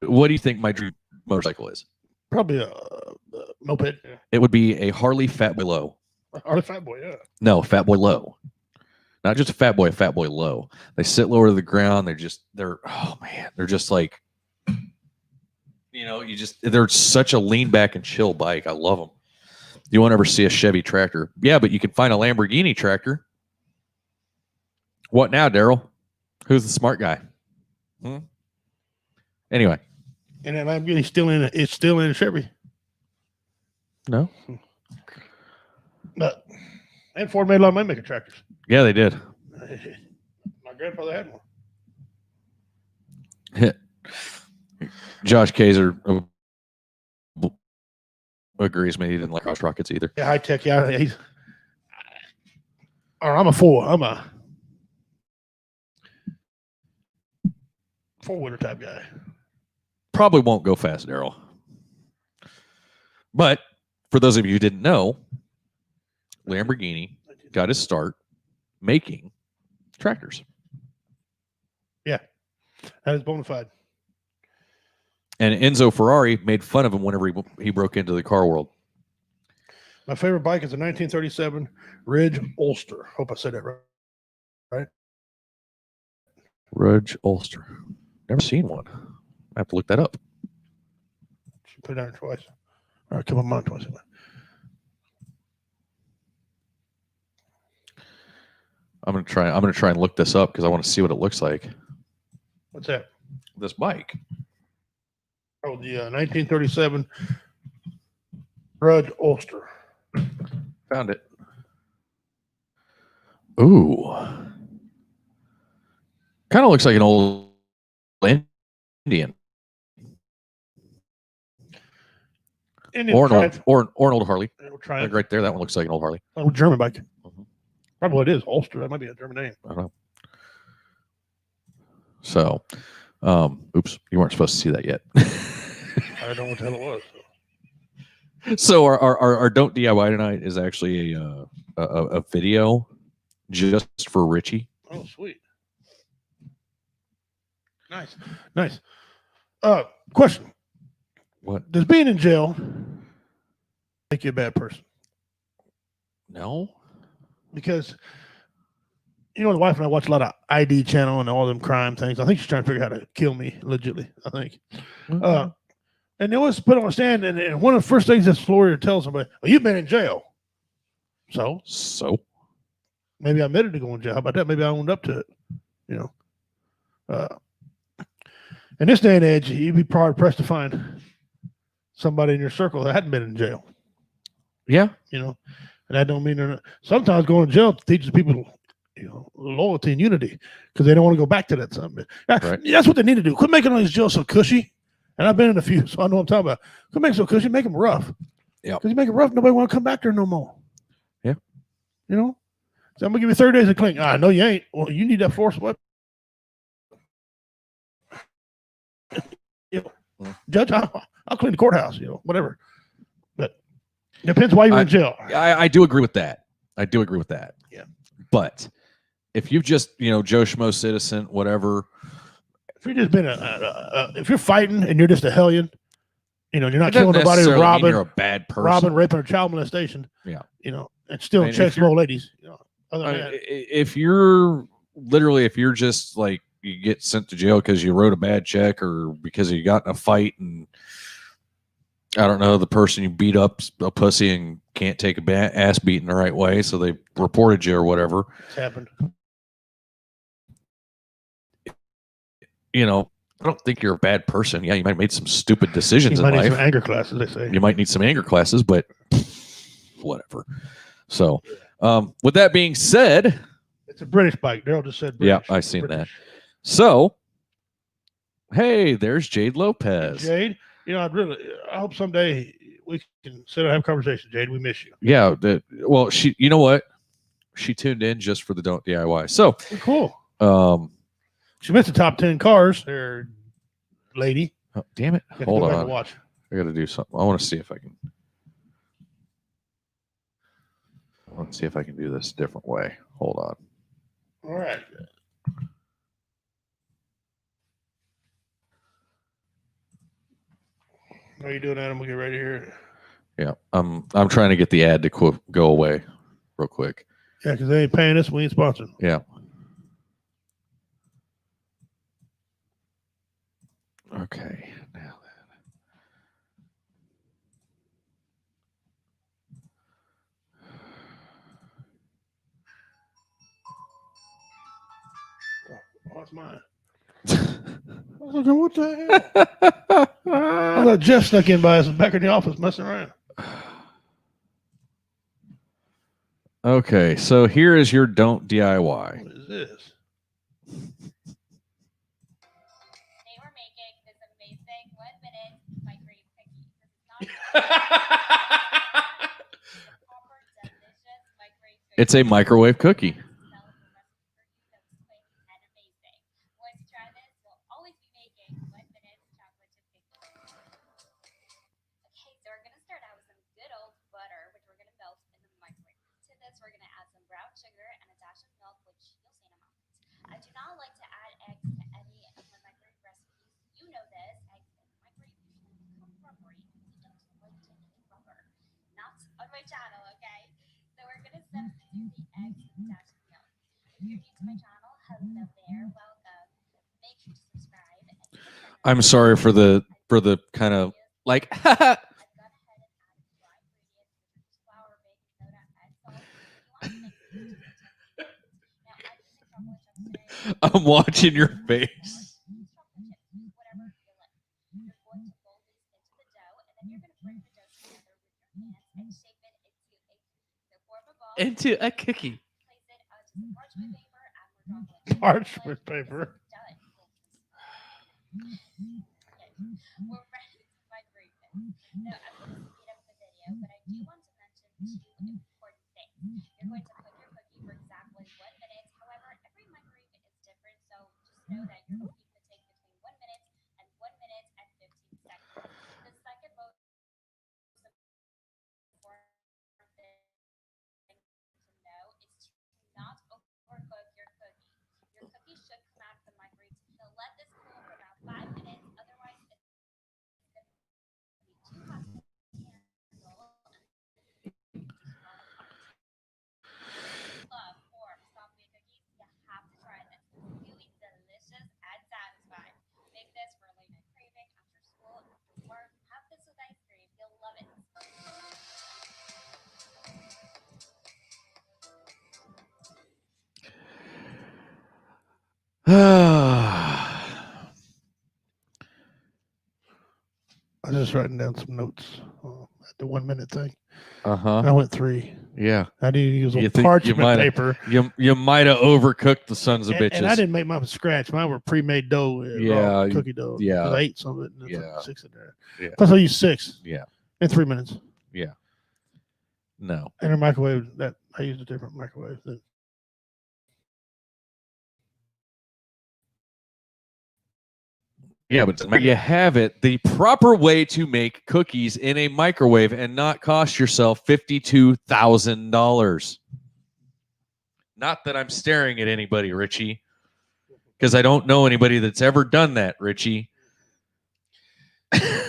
What do you think my dream motorcycle is? Probably a moped. Yeah. It would be a Harley Fat Boy Low. Harley Fat Boy, yeah. No, Fat Boy Low. Not just a Fat Boy Low. They sit lower to the ground. They're just like, they're such a lean back and chill bike. I love them. You won't ever see a Chevy tractor. Yeah, but you can find a Lamborghini tractor. What now, Daryl? Who's the smart guy? Anyway. And that Lamborghini it's still in a Chevy. No. But and Ford made a lot of money making tractors. Yeah, they did. My grandfather had one. Josh Kaiser agrees with me. He didn't like cross rockets either. Yeah, high tech. Yeah, I'm a four-wheeler type guy. Probably won't go fast, Daryl. But for those of you who didn't know, Lamborghini got his start making tractors. Yeah, that is bona fide. And Enzo Ferrari made fun of him whenever he broke into the car world. My favorite bike is a 1937 Ridge Ulster. Hope I said that right. Ridge Ulster. Never seen one. I have to look that up. She put it on twice. All right, come on twice. I'm gonna try and look this up because I want to see what it looks like. What's that? This bike. Oh, the 1937 Ridge Ulster. Found it. Ooh. Kind of looks like an old Indian. Or an old Harley. Like right there, that one looks like an old Harley. Old German bike. Mm-hmm. Probably what it is. Ulster. That might be a German name. I don't know. So, oops, you weren't supposed to see that yet. I don't know what the hell it was. So our Don't DIY tonight is actually a video just for Richie. Oh, sweet. Nice. Question. What? Does being in jail make you a bad person? No. Because, the wife and I watch a lot of ID channel and all them crime things. I think she's trying to figure out how to kill me, legitimately, I think. Mm-hmm. And they always put on a stand, and one of the first things this lawyer tells somebody, well, you've been in jail. So? Maybe I admitted to going to jail. How about that? Maybe I owned up to it, in this day and age, you'd be hard pressed to find somebody in your circle that hadn't been in jail. Yeah. And that don't mean they're not. Sometimes going to jail teaches people, loyalty and unity because they don't want to go back to that something. Right. That's what they need to do. Quit making all these jails so cushy. And I've been in a few, so I know what I'm talking about. Quit making it so cushy. Make them rough. Yeah. Because you make it rough, nobody want to come back there no more. Yeah. So I'm going to give you 30 days of clean. No, you ain't. Well, you need that force weapon. Judge, I'll clean the courthouse, whatever. But it depends why you're in jail. I do agree with that. Yeah. But if you've just, Joe Schmo citizen, whatever. If you're just if you're fighting and you're just a hellion, you're not killing nobody, robbing, you're a bad person. Robbing, raping, or child molestation. Yeah. And still checks more ladies. If you're just like, you get sent to jail because you wrote a bad check or because you got in a fight and I don't know, the person you beat up a pussy and can't take a ass beating the right way, so they reported you or whatever. It's happened. I don't think you're a bad person. Yeah, you might have made some stupid decisions in life. You might need some anger classes, they say. You might need some anger classes, but whatever. So, with that being said, it's a British bike. Daryl just said British. Yeah, I seen that. So, hey, there's Jade Lopez. Jade, I hope someday we can sit down and have a conversation. Jade, we miss you. Yeah. Well, she, you know what? She tuned in just for the Don't DIY. So cool. She missed the top 10 cars there, lady. Oh, damn it. Hold on. I got to do something. I want to see if I can. Let's see if I can do this a different way. Hold on. All right. How you doing, Adam? We'll get ready here. Yeah, I'm trying to get the ad to go away real quick. Yeah, because they ain't paying us. We ain't sponsored. Yeah. Okay. Now Oh, it's mine. I was like, what the hell? I thought Jeff snuck in by us back in the office messing around. Okay, so here is your don't DIY. What is this? They were making this amazing 1 minute microwave cookie. This is not proper, delicious microwave cookie. It's a microwave cookie. And amazing. Once you try this, you'll always be making 1 minute chocolate chip cookies. Okay, so we're gonna start out with some good old butter, which we're gonna melt in the microwave. To this, we're gonna add some brown sugar and a dash of milk, which you'll see in a moment. I do not like to add eggs to any of my microwave recipes. You know this. Eggs in the microwave usually become rubbery. I don't like to eat rubber. Not on my channel, okay? So we're gonna substitute the eggs with a dash of milk. If you're new to my channel, hello there, welcome. Make sure to subscribe. And I'm sorry for the kind of like I've gone ahead and added dry ingredients, which is flour, baking soda, and salt. You want to mix these to the temperature. Now I'm using chocolate chip today. I'm watching your face. Chocolate chips, whatever you like. You're going to fold these into the dough, and then you're going to bring the dough together with your hands and shape it into the form of a ball. Into a cookie. Place it onto some parchment paper and we're dropping Parchment paper. done. Okay. We're ready to microwave this. Now I'm going to speed up the video, but I do want to mention two important things. You're going to cook your cookie for exactly 1 minute. However, every microwave is different, so just know that your cookie could take between 1 minute and 1 minute and 15 seconds. The second most important thing to know is to not overcook your cookie. Your cookie should come out of the microwave. So let this cool for about 5 minutes. Otherwise, it's going to be too hot to handle. Love warm soft baked cookies. You have to try this. It's really delicious and satisfying. Make this for late night craving after school, after work. Have this with ice cream. You'll love it. I was just writing down some notes at the 1 minute thing. Uh-huh. I went 3. Yeah. I didn't use You a think you parchment might paper. You might have overcooked the sons of bitches. And I didn't make mine from scratch. Mine were pre-made dough, Yeah, cookie dough. yeah. 'Cause I ate some of it. And there's Yeah. like 6 in there. Yeah. Plus, I used 6 Yeah. in 3 minutes. No. And a microwave that I used a different microwave. Yeah, but there you have it. The proper way to make cookies in a microwave and not cost yourself $52,000. Not that I'm staring at anybody, Richie, because I don't know anybody that's ever done that, Richie. Yeah.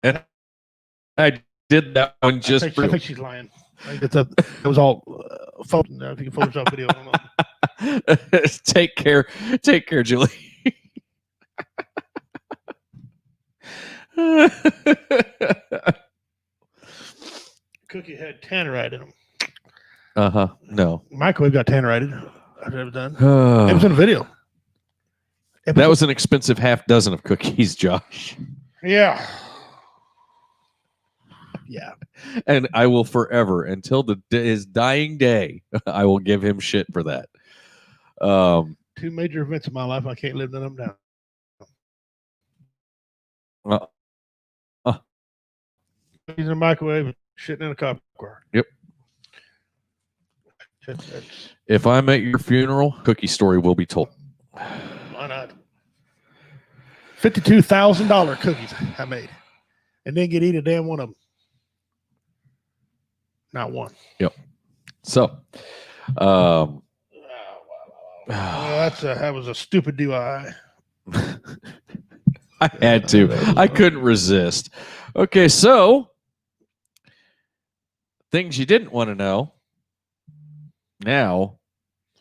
And I did that one just I for think she's lying. I think it was all photo. If you can Photoshop video, I don't know. Take care, Julie. Cookie had tannerite in them. No. Microwave got tannerited. I've never done. It was in a video. That was an expensive half dozen of cookies, Josh. Yeah. Yeah. And I will forever, until his dying day, I will give him shit for that. 2 major events in my life. I can't live none of them down. He's in a microwave and shitting in a copper car. Yep. If I'm at your funeral, cookie story will be told. Why not? $52,000 cookies I made, and didn't get to eat a damn one of them. Not one. Yep. So, That was a stupid DUI. I had to. I couldn't resist. Okay, so things you didn't want to know. Now,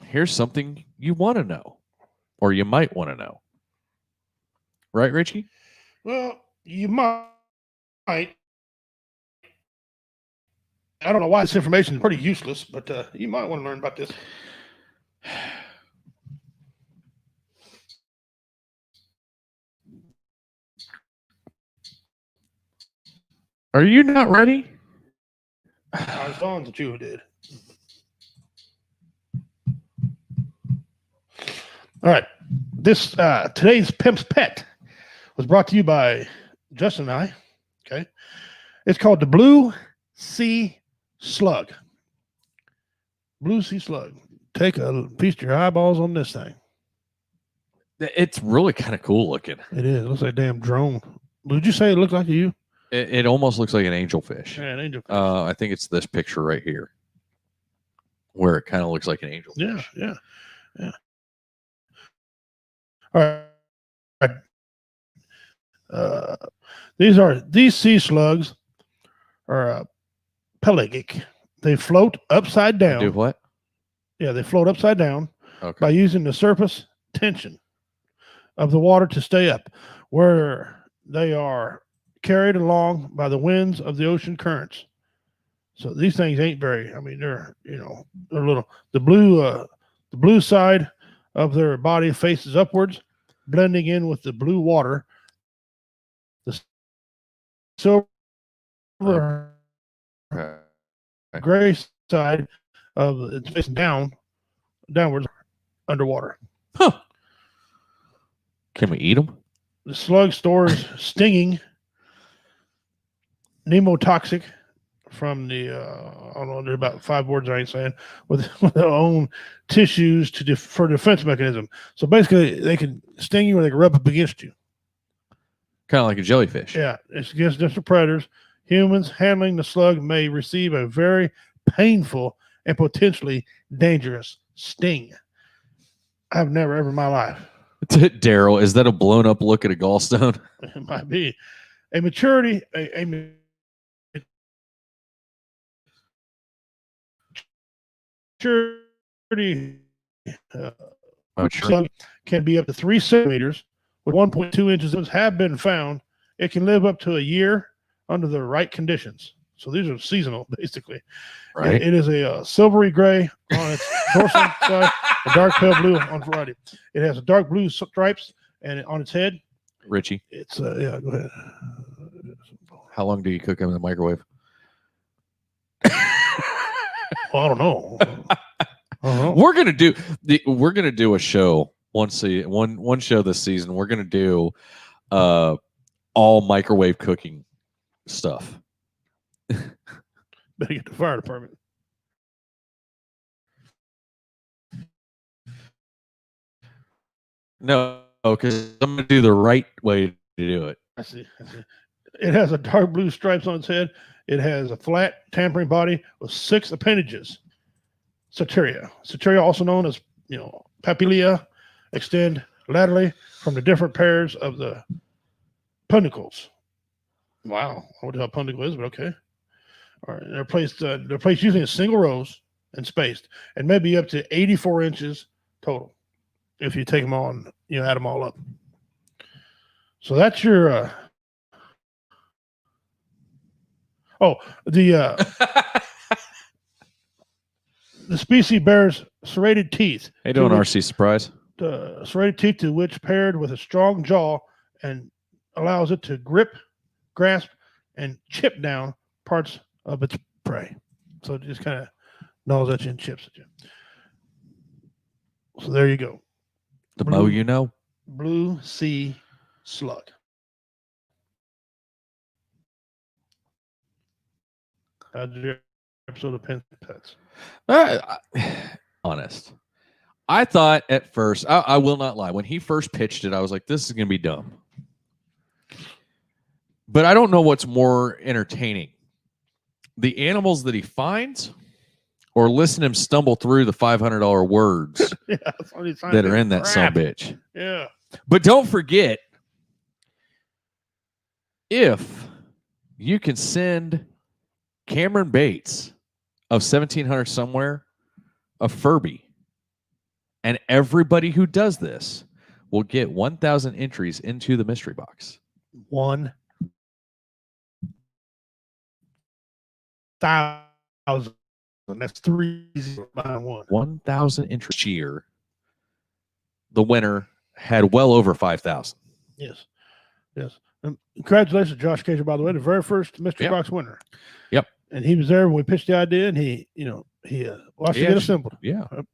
here's something you want to know, or you might want to know. Right, Richie? Well, you might. I don't know why this information is pretty useless, but you might want to learn about this. Are you not ready? I was on that you did. All right. This today's Pimp's Pet was brought to you by Justin and I. Okay. It's called the Blue Sea Slug. Blue Sea Slug. Take a piece of your eyeballs on this thing. It's really kind of cool looking. It is. It looks like a damn drone. Would you say it looked like you? It almost looks like an angelfish. Yeah, an angelfish. I think it's this picture right here, where it kind of looks like an angelfish. Yeah. All right. These sea slugs are pelagic. They float upside down. Do what? Yeah, they float upside down Okay. by using the surface tension of the water to stay up, where they are carried along by the winds of the ocean currents. So these things ain't very. I mean, they're little. The blue side of their body faces upwards, blending in with the blue water. The silver Okay. gray side of it's facing downwards, underwater. Huh. Can we eat them? The slug stores stinging pneumotoxic from the I don't know, there's about 5 words I ain't saying, with their own tissues for defense mechanism. So basically, they can sting you or they can rub up against you. Kind of like a jellyfish. Yeah, it's against different predators. Humans handling the slug may receive a very painful and potentially dangerous sting. I've never ever in my life. Daryl, is that a blown up look at a gallstone? It might be a maturity. Maturity slug can be up to 3 centimeters with 1.2 inches. Have been found. It can live up to a year under the right conditions. So these are seasonal, basically. Right. It is a silvery gray on its dorsal side, a dark pale blue on Friday. It has a dark blue stripes and on its head. Richie, It's yeah. Go ahead. how long do you cook them in the microwave? Well, I don't know. We're gonna do a show one show this season. We're gonna do all microwave cooking stuff. Better get the fire department. No, because I'm gonna do the right way to do it. I see. It has a dark blue stripes on its head. It has a flat tampering body with 6 appendages. Soteria, also known as papillae, extend laterally from the different pairs of the punctacles. Wow, I wonder how a punticle is, but okay. All right, they're placed using a single rows and spaced, and maybe up to 84 inches total if you take them all and add them all up. So that's your. The species bears serrated teeth. How you doing, RC Surprise? The serrated teeth to which paired with a strong jaw and allows it to grip, grasp, and chip down parts of its prey. So it just kind of gnaws at you and chips at you. So there you go. The mo, Blue Sea Slug. How'd your episode of Pimp's Pets? Honest. I thought at first, I will not lie, when he first pitched it, I was like, this is going to be dumb. But I don't know what's more entertaining. The animals that he finds or listen to him stumble through the $500 words Yeah, that's what he's trying to that do. are in that Crap. sumbitch. Yeah. But don't forget, if you can send Cameron Bates of 1700 somewhere a Furby, and everybody who does this will get 1,000 entries into the mystery box. 1,000. That's 3 behind 1. 1,000 entries each year. The winner had well over 5,000. Yes. Yes. Congratulations, Josh Cager, by the way, the very first mystery Yep. box winner. Yep. And he was there when we pitched the idea, and he watched it get assembled. Yeah. Yep.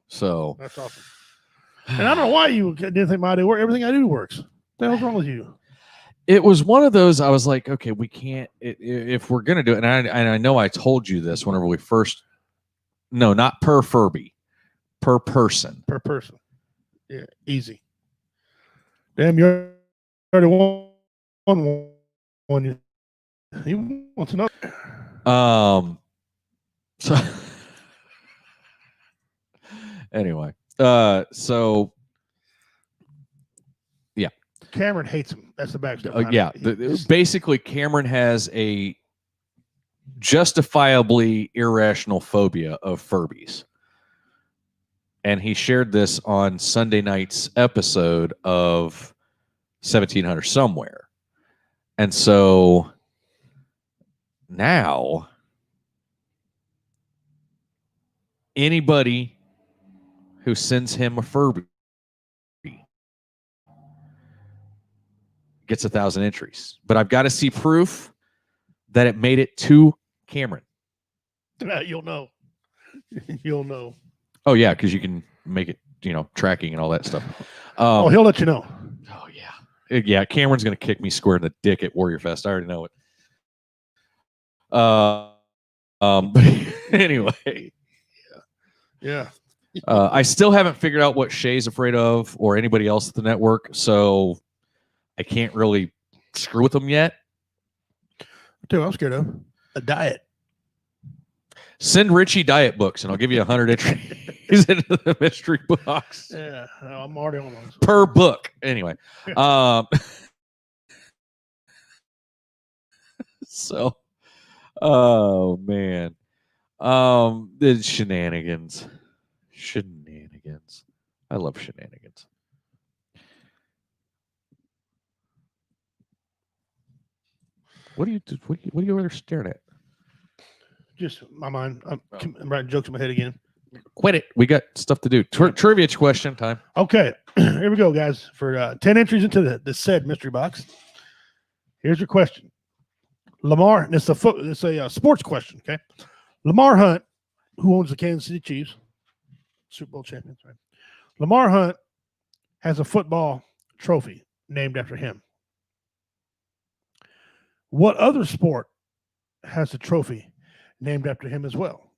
So That's awesome. And I don't know why you didn't think my idea worked. Everything I do works. What the hell's wrong with you? it was one of those. I was like, okay, we can't if we're gonna do it. And I know I told you this whenever we first. No, not per Furby, per person. Per person. Yeah, easy. Damn, you already won one. He wants another. So anyway, so yeah, Cameron hates him. That's the backstory. behind yeah. it. Basically, Cameron has a justifiably irrational phobia of Furbies. And he shared this on Sunday night's episode of 1700 somewhere. And so now anybody who sends him a Furby gets 1,000 entries. But I've got to see proof that it made it to Cameron. You'll know. You'll know. Oh, yeah, because you can make it, tracking and all that stuff. He'll let you know. Oh, yeah. Yeah, Cameron's going to kick me square in the dick at Warrior Fest. I already know it. But anyway. Yeah. I still haven't figured out what Shay's afraid of or anybody else at the network, so I can't really screw with them yet. Dude, I'm scared of a diet. Send Richie diet books, and I'll give you 100 entries into the mystery box. Yeah, I'm already on those. Per book. Anyway. So, oh, man. The shenanigans. Shenanigans. I love shenanigans. What are you over there staring at? Just my mind. I'm writing jokes in my head again. Quit it. We got stuff to do. Trivia question time. Okay, here we go, guys. For 10 entries into the said mystery box. Here's your question. Lamar, it's a sports question, okay? Lamar Hunt, who owns the Kansas City Chiefs, Super Bowl champions, right? Lamar Hunt has a football trophy named after him. What other sport has a trophy named after him as well?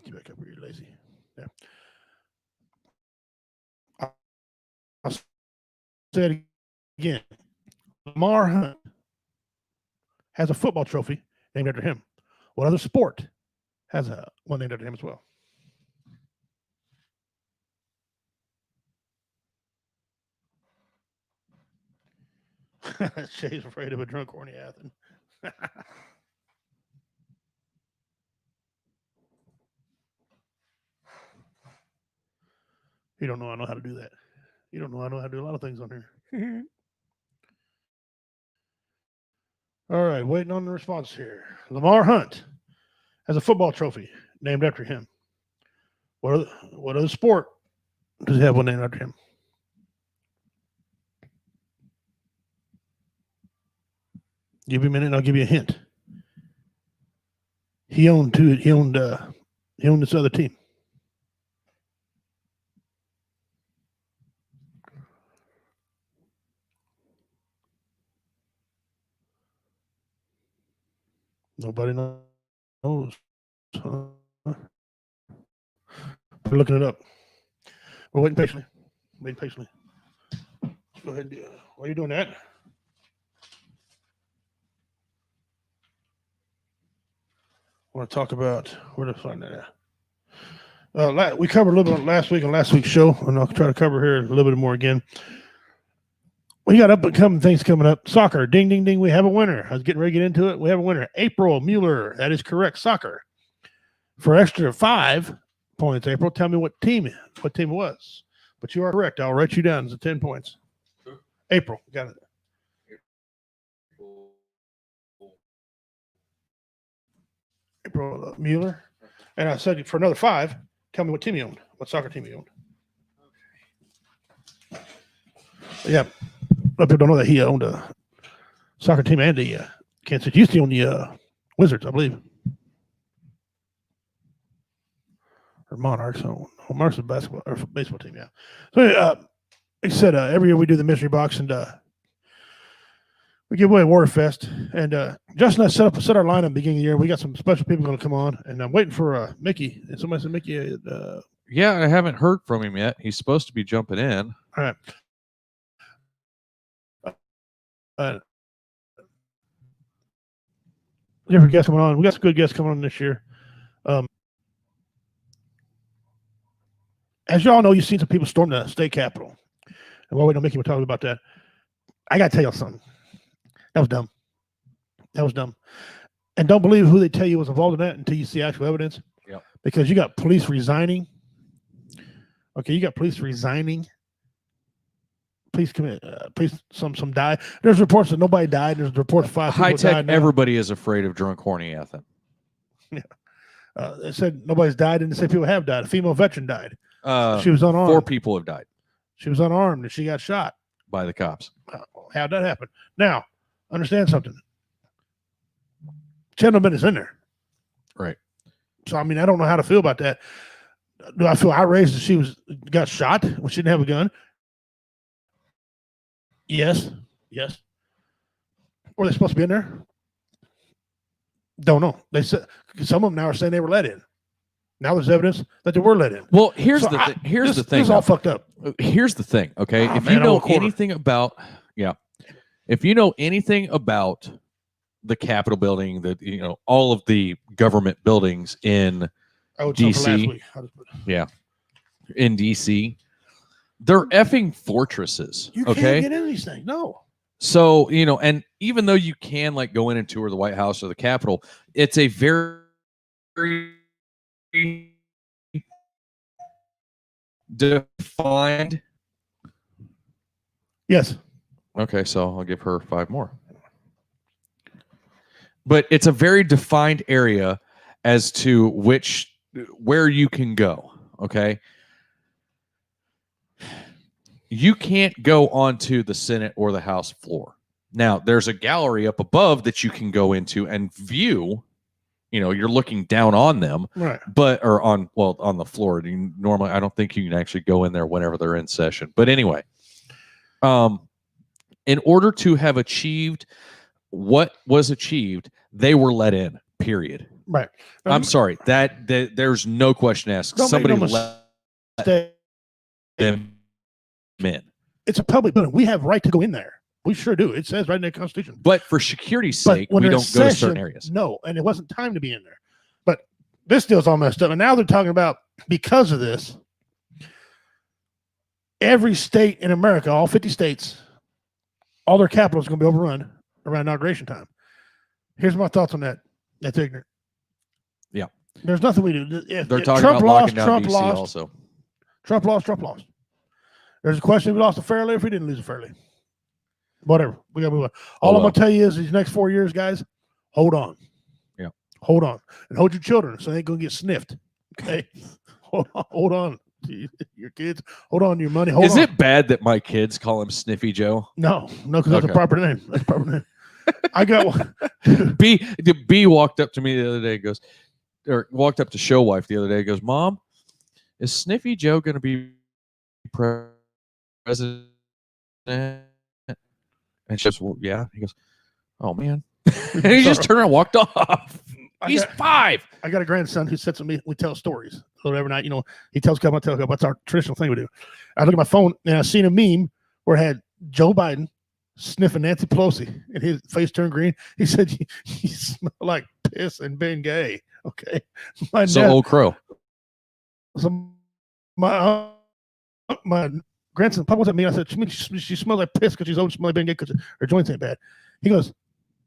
Get back up here, you're lazy. Yeah. I'll say it again. Lamar Hunt has a football trophy named after him. What other sport has one named after him as well? Shay's afraid of a drunk, horny Athen. You don't know I know how to do that. You don't know I know how to do a lot of things on here. All right, waiting on the response here. Lamar Hunt has a football trophy named after him. What other sport does he have one named after him? Give me a minute and I'll give you a hint. He owned this other team. Nobody knows. We're looking it up. We're waiting patiently. Let's go ahead and while you're doing that. want to talk about where to find that at. We covered a little bit last week on last week's show, and I'll try to cover here a little bit more again. We got up and coming things coming up. Soccer, ding, ding, ding. We have a winner. I was getting ready to get into it. We have a winner. April Mueller. That is correct. Soccer. For extra 5 points, April, tell me what team it was. But you are correct. I'll write you down as 10 points. Sure. April, got it. April Mueller. And I said for another 5, tell me what team you owned. What soccer team you owned. Yeah. A lot of people don't know that he owned a soccer team and the Kansas City. He used to own the Wizards, I believe. Or Monarchs. Oh, Monarchs is basketball or baseball team, yeah. So like I said, every year we do the mystery box and we give away Waterfest. And Justin and I set our lineup at the beginning of the year. We got some special people going to come on, and I'm waiting for Mickey. And somebody said Mickey. Yeah, I haven't heard from him yet. He's supposed to be jumping in. All right. Different guests coming on. We got some good guests coming on this year. As y'all know, you've seen some people storm the state capitol. And while we don't make you talk about that, I got to tell y'all something. That was dumb. That was dumb. And don't believe who they tell you was involved in that until you see actual evidence. Yep. Because you got police resigning. Okay, you got police resigning. Police commit. Police. Some died. There's reports that nobody died. There's reports 5 people High tech. died now. Everybody is afraid of drunk, horny Ethan. Yeah. They said nobody's died, and they say people have died. A female veteran died. She was unarmed. 4 people have died She was unarmed, and she got shot. by the cops. How'd that happen? Now, understand something. Gentleman is in there. Right. So, I mean, I don't know how to feel about that. Do I feel outraged that she got shot when she didn't have a gun? Yes. Yes. Were they supposed to be in there? Don't know. They said some of them now are saying they were let in. Now there's evidence that they were let in. Well, here's So the I- here's the thing. This is all fucked up. Here's the thing. Okay, Oh, if man, you I know want a quarter. anything about, if you know anything about the Capitol building, all of the government buildings in I would tell for last DC. week. I'll just put- DC, they're effing fortresses. You Okay, can't get into these things. No. so and even though you can like go in and tour the White House or the Capitol, it's a very defined. Yes. Okay, so I'll give her 5 more. But it's a very defined area as to where you can go. Okay. You can't go onto the Senate or the House floor. Now, there's a gallery up above that you can go into and view. You're looking down on them, Right. or on the floor. Normally, I don't think you can actually go in there whenever they're in session. But anyway, in order to have achieved what was achieved, they were let in. Period. Right. I'm sorry that there's no question asked. Don't make Somebody no let mistake. them in. It's a public building. We have right to go in there. We sure do. It says right in the Constitution. But for security's But sake, when we they're don't in go to session, certain areas. No, and it wasn't time to be in there. But this deal's all messed up. And now they're talking about because of this, every state in America, all 50 states, all their capital is going to be overrun around inauguration time. Here's my thoughts on that. That's ignorant. Yeah. There's nothing we do. If They're talking Trump about lost, locking down Trump DC lost. also. Trump lost. There's a question if we lost it fairly or if we didn't lose it fairly. Whatever. We got to move on. All I'm going to tell you is these next 4 years, guys, hold on. Yeah. Hold on. And hold your children so they ain't going to get sniffed. Okay. Hold on. Your kids. Hold on to your money. Hold Is on. it bad that my kids call him Sniffy Joe? No, because that's a Okay. proper name. That's a proper name. I got one. B walked up to me the other day. Walked up to Show Wife the other day. Goes, Mom, is Sniffy Joe going to be president? And she goes, well, yeah. He goes, oh man. And he just turned around and walked off. He's 5. I got a grandson who sits with me. We tell stories. So every night, he tells a couple, I tell a couple. That's our traditional thing we do. I look at my phone and I seen a meme where it had Joe Biden sniffing Nancy Pelosi, and his face turned green. He said, "You smell like piss and being gay." Okay, So old crow. so my grandson, Papa, what's that mean? I said, she smells like piss because she's old, smells like being gay because her joints ain't bad. He goes,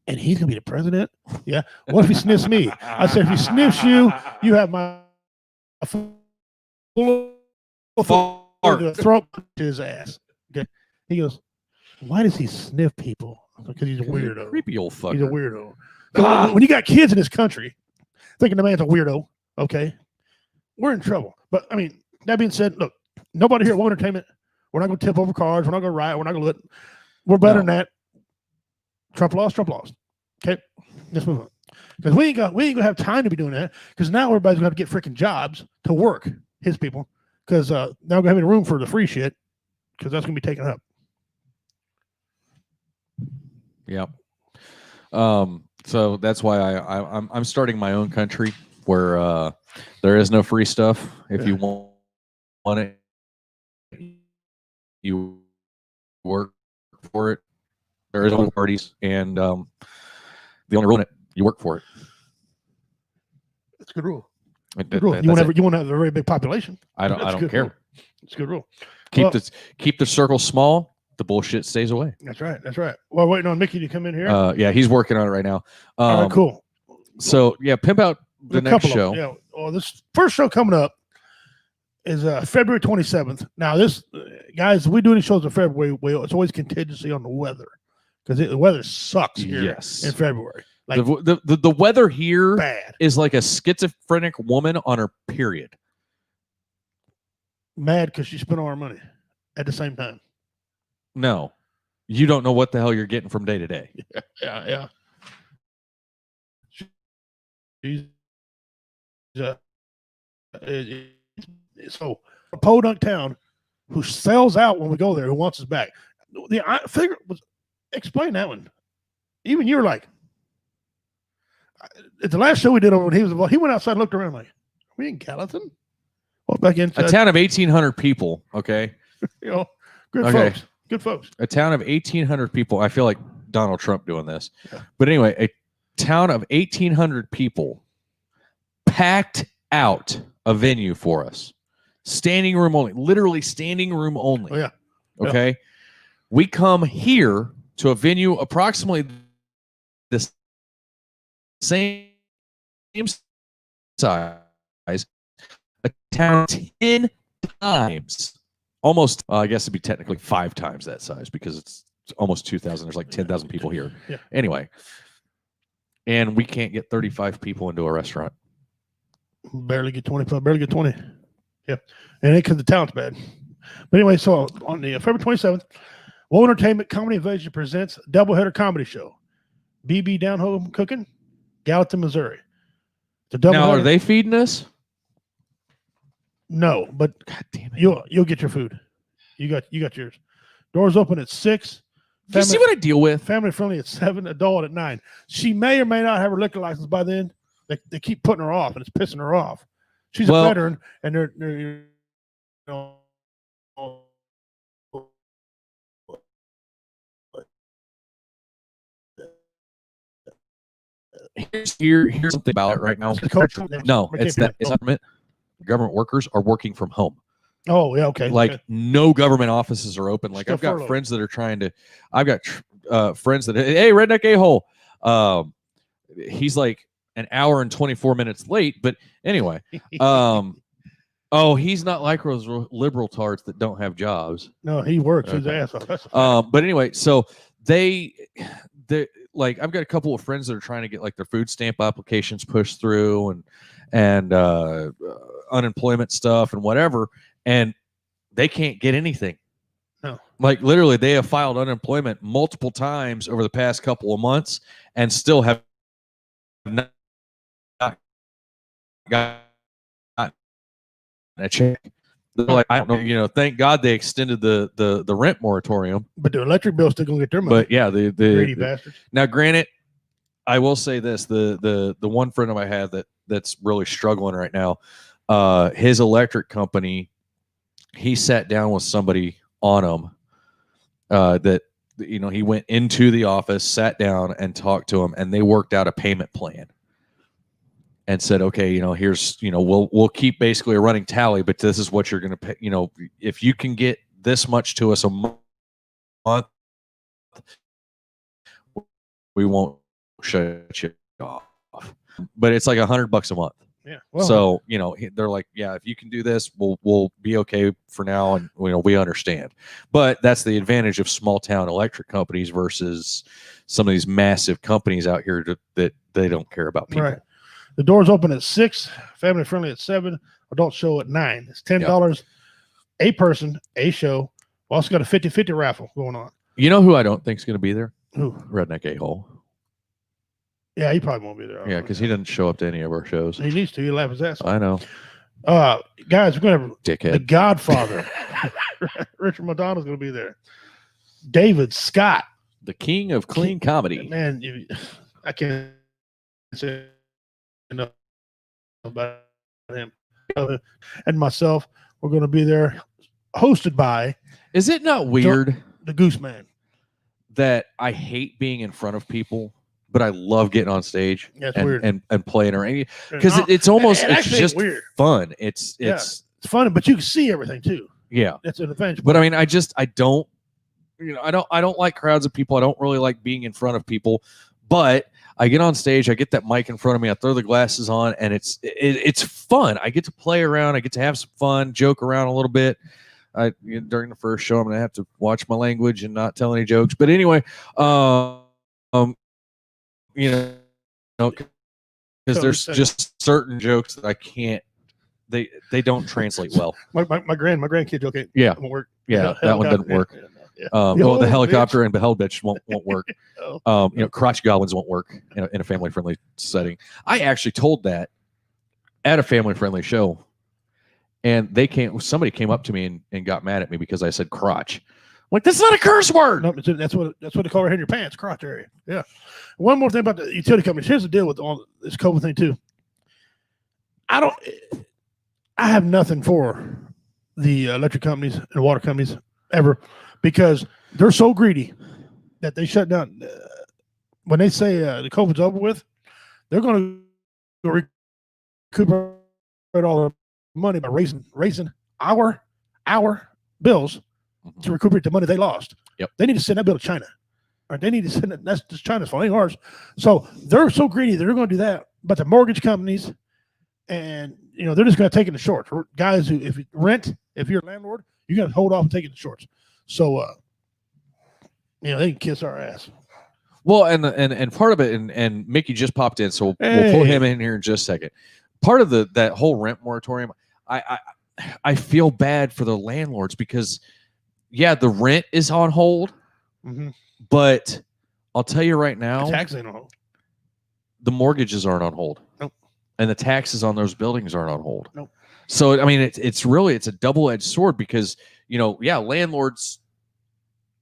and he's gonna be the president? Yeah. What if he sniffs me? I said, if he sniffs you, you have my full throat to his ass. Okay. He goes, why does he sniff people? Because he's a weirdo. Creepy old fucker. He's a weirdo. So when you got kids in this country thinking the man's a weirdo, okay, we're in trouble. But I mean, that being said, look, nobody here at Woe Entertainment, we're not going to tip over cars. We're not going to riot. We're not going to let. We're better than that. Trump lost. Trump lost. Okay, let's move on. Because we ain't gonna have time to be doing that. Because now everybody's gonna have to get freaking jobs to work. His people. Because now we're gonna have any room for the free shit. Because that's gonna be taken up. Yep. So that's why I'm starting my own country where there is no free stuff. If you want it, you work for it. There is no parties, and the only rule in it, you work for it. That's a good rule. Good rule. You want to have a very big population. I don't care. Rule. It's a good rule. Keep the circle small. The bullshit stays away. That's right. That's right. Well, waiting on Mickey to come in here. Yeah, he's working on it right now. All right, cool. So yeah, pimp out the next show. Yeah. Well, this first show coming up is February 27th. Now, this guys, we do any shows in February. It's always contingency on the weather because the weather sucks here in February. Like the weather here bad. Is like a schizophrenic woman on her period. Mad because she spent all her money at the same time. No, you don't know what the hell you're getting from day to day. Yeah. She's so a podunk town who sells out when we go there, who wants us back. I figure explain that one. Even you're like, at the last show we did when he went outside and looked around like, are we in Gallatin? Walked back inside. A town of 1,800 people. Okay, good folks. Good folks. A town of 1,800 people. I feel like Donald Trump doing this, but anyway, a town of 1,800 people packed out a venue for us. Standing room only, literally standing room only. Oh, yeah. Okay. Yeah. We come here to a venue approximately the same size, a town 10 times, almost, I guess it'd be technically 5 times that size because it's almost 2,000. There's like 10,000 people here. Yeah. Anyway. And we can't get 35 people into a restaurant. Barely get 25, barely get 20. Yeah. And it because the talent's bad. But anyway, so on the February 27th, Woe Entertainment Comedy Invasion presents Doubleheader Comedy Show. BB Down Home Cooking, Gallatin, Missouri. Now, are they feeding us? No, but God damn it. You'll get your food. You got yours. Doors open at 6. You see what I deal with? Family friendly at 7, adult at 9. She may or may not have her liquor license by then. They keep putting her off, and it's pissing her off. She's a veteran, and they're you know. Here's something about it right now. No, it's not. Government workers are working from home. Oh, yeah, okay. Like no government offices are open. Like I've got friends that are trying to. I've got friends that hey, redneck a-hole. He's like an hour and 24 minutes late, but anyway. Oh, he's not like those liberal tards that don't have jobs. No, he works his ass off. But anyway, so they like I've got a couple of friends that are trying to get like their food stamp applications pushed through and unemployment stuff and whatever, and they can't get anything. No, like literally, they have filed unemployment multiple times over the past couple of months and still have not got a check. They're like, I don't know, thank God they extended the rent moratorium. But the electric bill's still gonna get their money. But yeah, the greedy bastards. Now, granted, I will say this: the one friend of I have that's really struggling right now, his electric company, he sat down with somebody on them that he went into the office, sat down, and talked to him, and they worked out a payment plan and said, okay, here's, we'll keep basically a running tally, but this is what you're going to pay. If you can get this much to us a month, we won't shut you off. But it's like $100 a month. Yeah. So, they're like, yeah, if you can do this, we'll be okay for now. And, we understand. But that's the advantage of small town electric companies versus some of these massive companies out here that they don't care about people. Right. The doors open at 6, family friendly at 7, adult show at 9. It's $10 a person, a show. We also got a 50-50 raffle going on. You know who I don't think is going to be there? Who? Redneck A-hole. Yeah, he probably won't be there. Yeah, because he doesn't show up to any of our shows. He needs to. He laughs his ass off. I know. Guys, we're going to have Dickhead. The Godfather. Richard Madonna's going to be there. David Scott. The king of clean comedy. Man, I can't say enough about him. And myself, we're going to be there, hosted by. Is it not weird the Goose Man that I hate being in front of people, but I love getting on stage weird. and playing around because it's almost it's just weird. Fun. It's fun, but you can see everything too. Yeah, that's an advantage. But I mean, I don't like crowds of people. I don't really like being in front of people, but I get on stage, I get that mic in front of me, I throw the glasses on, and it's fun. I get to play around, I get to have some fun, joke around a little bit. During the first show, I'm gonna have to watch my language and not tell any jokes. But anyway, because there's just certain jokes that I can't. They don't translate well. My grandkid joke. Yeah, won't work. Yeah, that one doesn't work. Yeah. The helicopter and the hell bitch won't work. Oh. Crotch goblins won't work in a family friendly setting. I actually told that at a family friendly show, and somebody came up to me and got mad at me because I said crotch. I'm like, that's not a curse word. No, that's what they call right here in your pants, crotch area. Yeah. One more thing about the utility companies. Here's the deal with all this COVID thing too. I have nothing for the electric companies and water companies ever, because they're so greedy that they shut down. When they say the COVID's over with, they're going to recuperate all the money by raising our bills to recuperate the money they lost. Yep. They need to send that bill to China. Or they need to send it. That's just China's fault, ain't ours. So they're so greedy that they're going to do that. But the mortgage companies, and they're just going to take it in shorts. Guys who, if you're a landlord, you got to hold off and take it in shorts. So, they can kiss our ass. Well, and part of it, and Mickey just popped in, so we'll pull him in here in just a second. Part of that whole rent moratorium, I feel bad for the landlords because, yeah, the rent is on hold, but I'll tell you right now, the tax ain't on hold. The mortgages aren't on hold. Nope. And the taxes on those buildings aren't on hold. Nope. So I mean, it's a double-edged sword because landlords,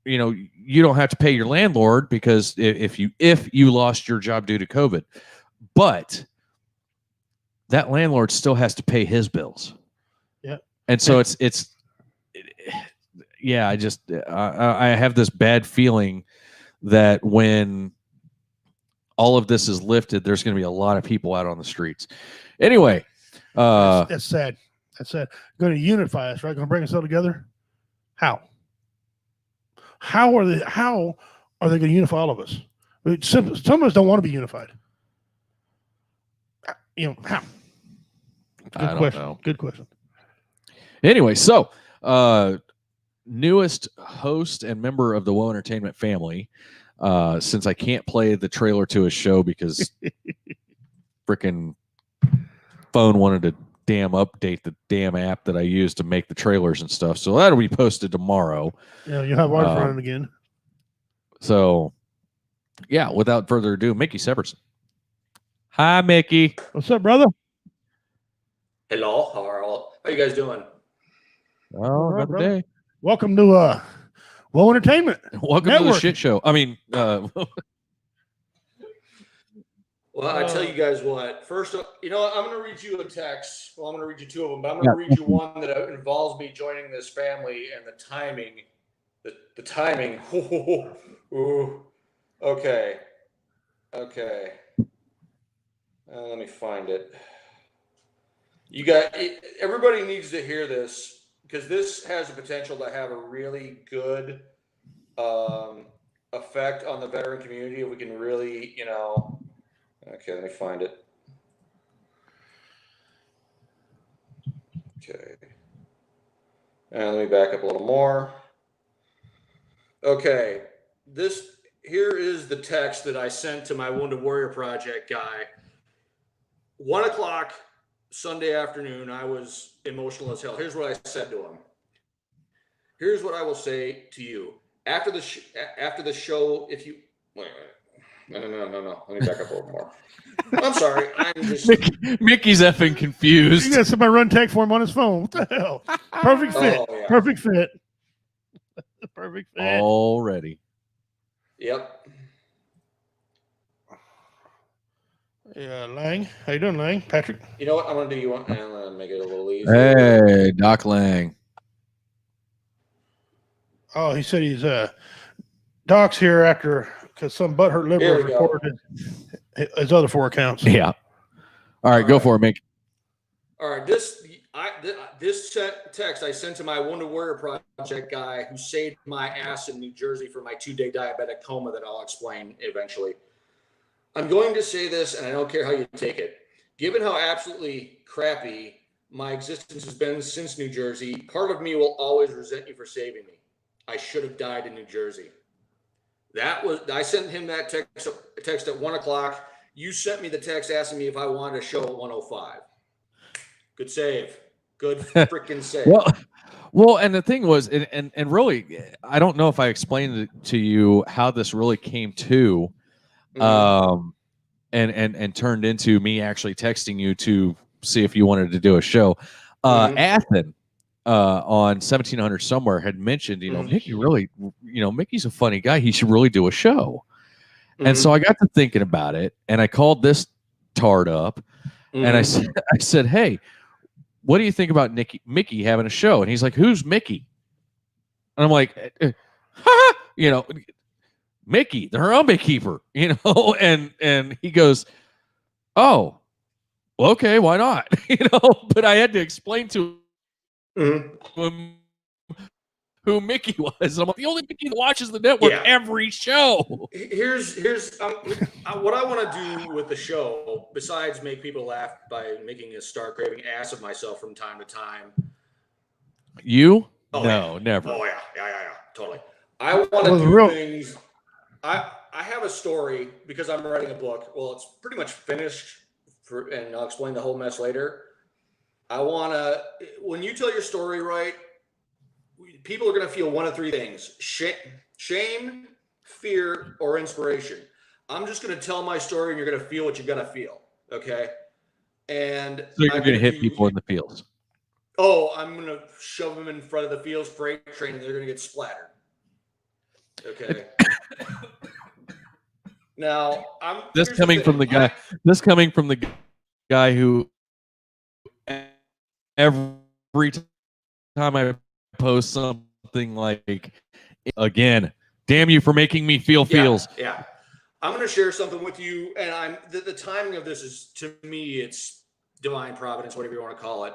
you don't have to pay your landlord because if you lost your job due to COVID, but that landlord still has to pay his bills. Yeah. And so I have this bad feeling that when all of this is lifted, there's going to be a lot of people out on the streets. Anyway, that's sad. That's sad. Going to unify us, right? Going to bring us all together. How? How are they going to unify all of us? Some of us don't want to be unified. How? I don't know. Good question. Anyway, so newest host and member of the Woe Entertainment family. Since I can't play the trailer to his show because freaking phone wanted to update the damn app that I use to make the trailers and stuff. So that'll be posted tomorrow. Yeah, you'll have ours running again. So, yeah, without further ado, Mickey Severson. Hi, Mickey. What's up, brother? Hello. How are you guys doing? Oh, right, another day. Welcome to Woe Entertainment. Welcome to the shit show. I mean, well, I tell you guys what. First, I'm going to read you a text. Well, I'm going to read you two of them, but I'm going to read you one that involves me joining this family and the timing The timing. Ooh. Okay. Okay. Let me find it. Everybody needs to hear this because this has the potential to have a really good effect on the veteran community if we can really, okay, let me find it. Okay. And let me back up a little more. Okay. Here is the text that I sent to my Wounded Warrior Project guy. 1 o'clock Sunday afternoon, I was emotional as hell. Here's what I said to him. Here's what I will say to you. After the show, if you wait. No. Let me back up a little more. I'm sorry. I'm just Mickey's effing confused. You got somebody run tech for him on his phone. What the hell? Perfect fit. Oh, yeah. Perfect fit. Perfect fit. Already. Yep. Yeah, Lang. How you doing, Lang? Patrick? You know what I'm gonna do? I'm gonna make it a little easier. Hey, Doc Lang. Oh, he said he's Doc's here after because some butthurt Here liberal we go. reported his other 4 accounts. Yeah. All right, go for it, Mick. All right, this text I sent to my Wounded Warrior Project guy who saved my ass in New Jersey for my 2-day diabetic coma that I'll explain eventually. I'm going to say this, and I don't care how you take it. Given how absolutely crappy my existence has been since New Jersey, part of me will always resent you for saving me. I should have died in New Jersey. I sent him that text at 1 o'clock. You sent me the text asking me if I wanted a show at 1:05. Good save. Good freaking save. Well, and the thing was, and really, I don't know if I explained it to you how this really came to, and turned into me actually texting you to see if you wanted to do a show. Athen, on 1700 somewhere had mentioned, Mickey really, Mickey's a funny guy. He should really do a show. And so I got to thinking about it, and I called this tard up, and I said, hey, what do you think about Mickey having a show? And he's like, who's Mickey? And I'm like, Mickey, the hermit keeper, and he goes, oh, well, okay, why not? But I had to explain to him who Mickey was. I'm like, the only Mickey that watches the network every show. Here's what I want to do with the show, besides make people laugh by making a stark raving ass of myself from time to time. You? Oh, no, yeah. never. Oh yeah, totally. I want to do things. I have a story because I'm writing a book. Well, it's pretty much finished, and I'll explain the whole mess later. I want to, when you tell your story right, people are going to feel one of 3 things: shame, fear, or inspiration. I'm just going to tell my story, and you're going to feel what you're going to feel. Okay. And so you're going to hit people in the fields. Oh, I'm going to shove them in front of the Fields freight train, and they're going to get splattered. Okay. Now, This coming from the guy who every time I post something like, again, damn you for making me feel feels. Yeah. I'm going to share something with you, and the timing of this is, to me, it's divine providence, whatever you want to call it.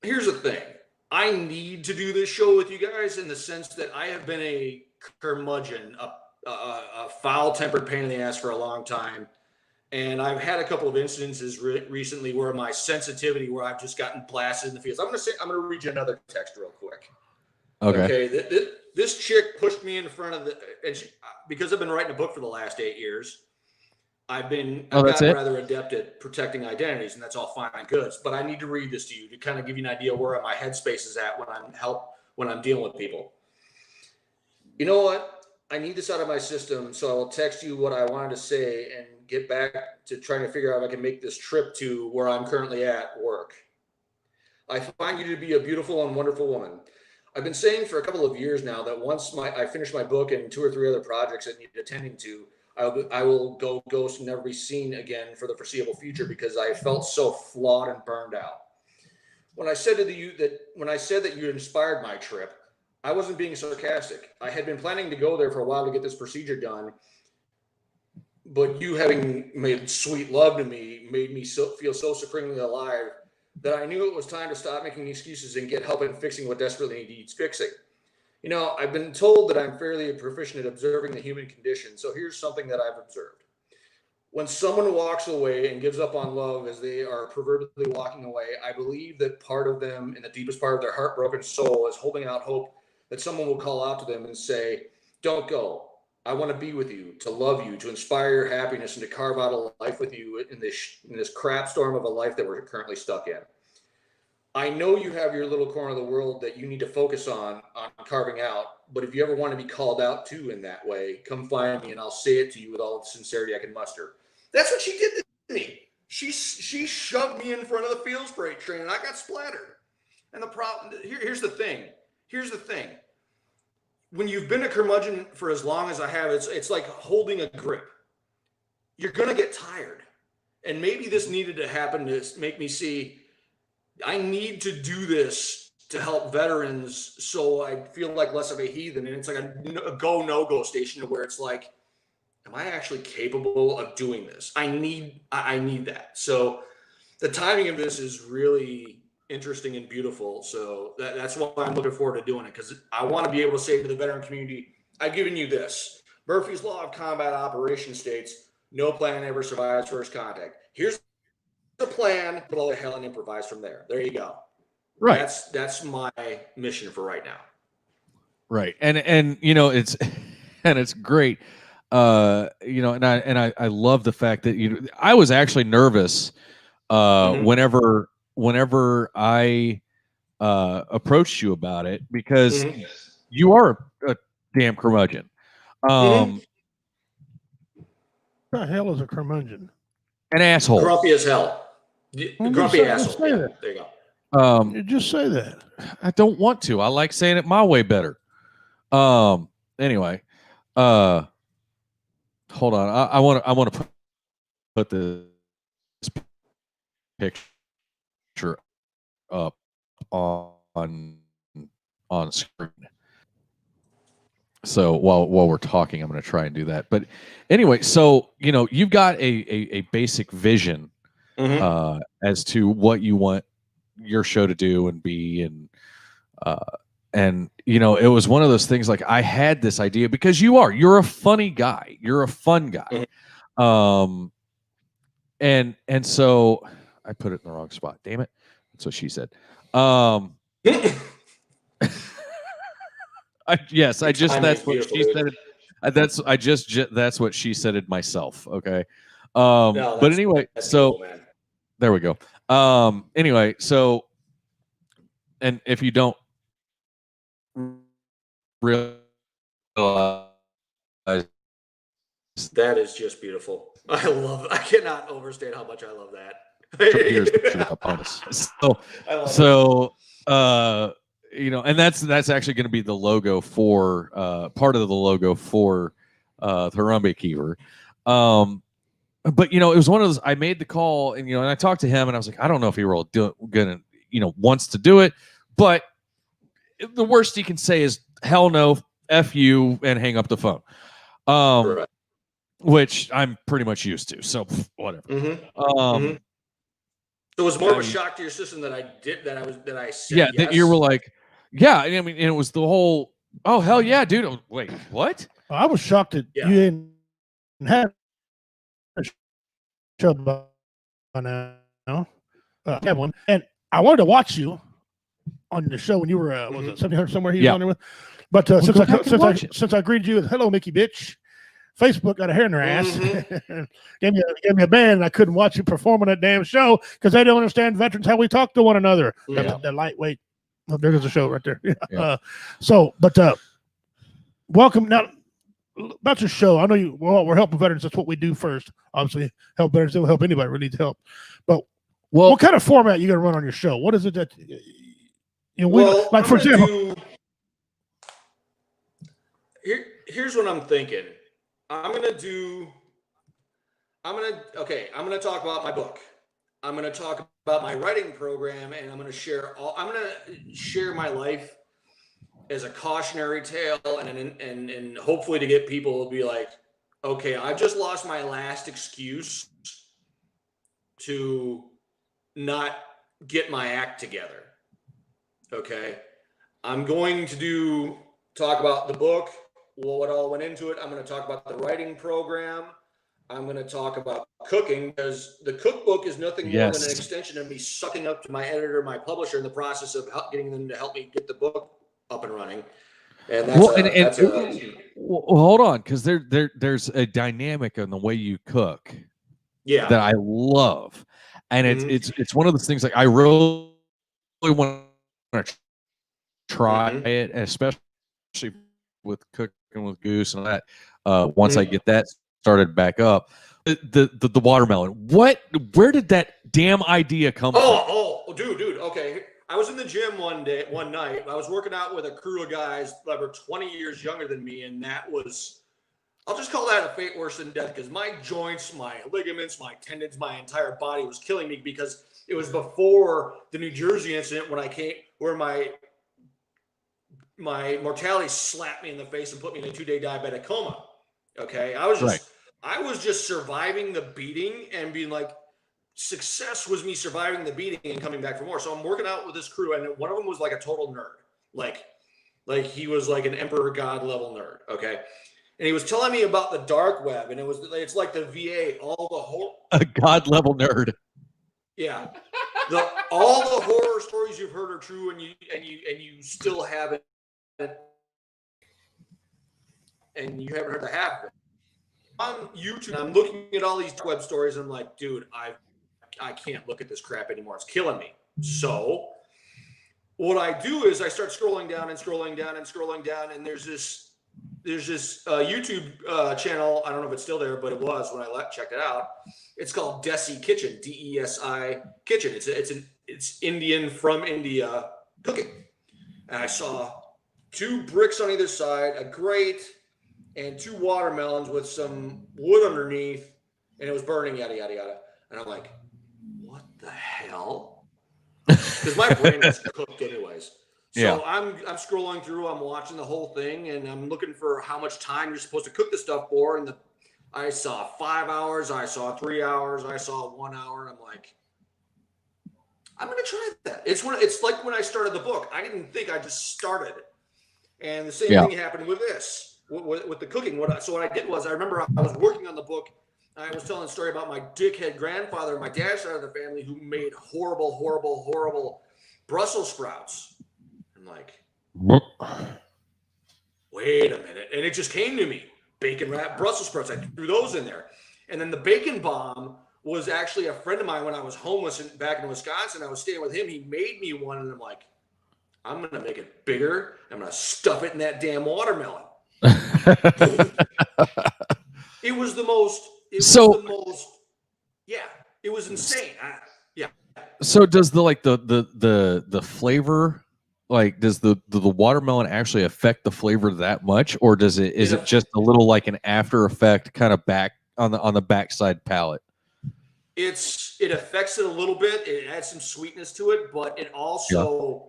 Here's the thing. I need to do this show with you guys in the sense that I have been a curmudgeon, a foul-tempered pain in the ass for a long time. And I've had a couple of incidences recently where my sensitivity, where I've just gotten blasted in the fields. I'm going to read you another text real quick. Okay. This chick pushed me in front of because I've been writing a book for the last 8 years. I've gotten rather adept at protecting identities, and that's all fine and good. But I need to read this to you to kind of give you an idea where my headspace is at when I'm dealing with people. You know what? I need this out of my system, so I will text you what I wanted to say and get back to trying to figure out if I can make this trip to where I'm currently at work. I find you to be a beautiful and wonderful woman. I've been saying for a couple of years now that once I finish my book and 2 or 3 other projects that need attending to, I will go ghost and never be seen again for the foreseeable future because I felt so flawed and burned out. When I said that you inspired my trip, I wasn't being sarcastic. I had been planning to go there for a while to get this procedure done, but you having made sweet love to me made me feel so supremely alive that I knew it was time to stop making excuses and get help in fixing what desperately needs fixing. You know, I've been told that I'm fairly proficient at observing the human condition, so here's something that I've observed. When someone walks away and gives up on love as they are proverbially walking away, I believe that part of them, in the deepest part of their heartbroken soul, is holding out hope that someone will call out to them and say, "Don't go. I want to be with you, to love you, to inspire your happiness, and to carve out a life with you in this crap storm of a life that we're currently stuck in." I know you have your little corner of the world that you need to focus on carving out, but if you ever want to be called out to in that way, come find me and I'll say it to you with all the sincerity I can muster. That's what she did to me. She shoved me in front of the field spray train and I got splattered. And the problem, here's the thing. Here's the thing. When you've been a curmudgeon for as long as I have, it's like holding a grip. You're going to get tired. And maybe this needed to happen to make me see I need to do this to help veterans so I feel like less of a heathen. And it's like a go, no-go station where it's like, am I actually capable of doing this? I need that. So the timing of this is really interesting and beautiful. So that's why I'm looking forward to doing it, because I want to be able to say to the veteran community, I've given you this. Murphy's Law of Combat Operations states, no plan ever survives first contact. Here's the plan, blow the hell and improvise from there. There you go. Right. That's my mission for right now. Right. And you know, it's great. You know, and I love the fact that I was actually nervous whenever I approached you about it, because you are a damn curmudgeon. What the hell is a curmudgeon? An asshole. Grumpy as hell. Grumpy asshole. Yeah, there you go. You just say that. I don't want to. I like saying it my way better. Anyway, hold on. I want to put this picture up on screen. So while we're talking, I'm going to try and do that. But anyway, so you've got a basic vision as to what you want your show to do and be, and it was one of those things, like, I had this idea because you're a funny guy, you're a fun guy, and so I put it in the wrong spot. Damn it! That's what she said. That's what she said. That's what she said it myself. Okay. But anyway, so cool, there we go. Anyway, so, and if you don't realize, that is just beautiful. I love it. I cannot overstate how much I love that. Here's the truth, I promise. And that's actually going to be the logo for part of the logo for the Harambe Kiva. But it was one of those. I made the call, and and I talked to him, and I was like, I don't know if he will wants to do it, but the worst he can say is hell no, F you, and hang up the phone. Right. Which I'm pretty much used to. So whatever. So it was more of a shock to your system that I said yes. That you were like, yeah. I mean, and it was the whole, oh hell yeah, dude. Wait, what? I was shocked that you didn't have a show by now. Have one, and I wanted to watch you on the show when you were was it 1700 somewhere he was on there with. But since I greeted you with hello, Mickey bitch, Facebook got a hair in their ass, gave me a ban, and I couldn't watch you perform on that damn show because they don't understand veterans how we talk to one another. The lightweight. Oh, there's a show right there. Welcome now. About your show, I know we're helping veterans. That's what we do first. Obviously, help veterans. They'll help anybody who needs help. But what kind of format you going to run on your show? What is it that for example? Here's what I'm thinking. I'm gonna talk about my book. I'm gonna talk about my writing program, and I'm gonna share my life as a cautionary tale, and hopefully to get people to be like, okay, I've just lost my last excuse to not get my act together. Okay, I'm going to talk about the book, what all went into it. I'm going to talk about the writing program. I'm going to talk about cooking, because the cookbook is nothing more than an extension of me sucking up to my editor, my publisher, in the process of getting them to help me get the book up and running. And that's well, hold on, because there's a dynamic in the way you cook that I love, and it's one of those things, like, I really want to try it, especially with cooking with Goose and that. Once I get that started back up, the watermelon. Where did that damn idea come from? Oh, dude. Okay, I was in the gym one night. I was working out with a crew of guys that were 20 years younger than me, and that was, I'll just call that a fate worse than death, because my joints, my ligaments, my tendons, my entire body was killing me, because it was before the New Jersey incident where my mortality slapped me in the face and put me in a 2-day diabetic coma. Okay, I was just surviving the beating and being like, success was me surviving the beating and coming back for more. So I'm working out with this crew, and one of them was like a total nerd, like he was like an emperor god level nerd. Okay, and he was telling me about the dark web, and it's like the VA, a god level nerd. Yeah, all the horror stories you've heard are true, and you still haven't, and you haven't heard the half of it. On YouTube, I'm looking at all these web stories, and I'm like, dude, I can't look at this crap anymore. It's killing me. So what I do is I start scrolling down, and there's this YouTube channel. I don't know if it's still there, but it was when I checked it out. It's called Desi Kitchen, DESI Kitchen. It's Indian from India cooking. And I saw 2 bricks on either side, a grate, and 2 watermelons with some wood underneath, and it was burning, yada, yada, yada. And I'm like, what the hell? Because my brain was cooked anyways. So I'm scrolling through, I'm watching the whole thing, and I'm looking for how much time you're supposed to cook this stuff for. And I saw 5 hours, I saw 3 hours, I saw 1 hour, and I'm like, I'm going to try that. It's like when I started the book. I didn't think, I just started. And the same thing happened with this. With the cooking, what I did was, I remember I was working on the book. I was telling a story about my dickhead grandfather, my dad's side of the family, who made horrible Brussels sprouts. I'm like, wait a minute, and it just came to me: bacon wrapped Brussels sprouts. I threw those in there, and then the bacon bomb was actually a friend of mine when I was homeless back in Wisconsin. I was staying with him. He made me one, and I'm like, I'm gonna make it bigger. I'm gonna stuff it in that damn watermelon. It was the most. It was insane. So does the flavor, like, does the watermelon actually affect the flavor that much, or is it just a little like an after effect kind of back on the backside palate? It affects it a little bit. It adds some sweetness to it, but it also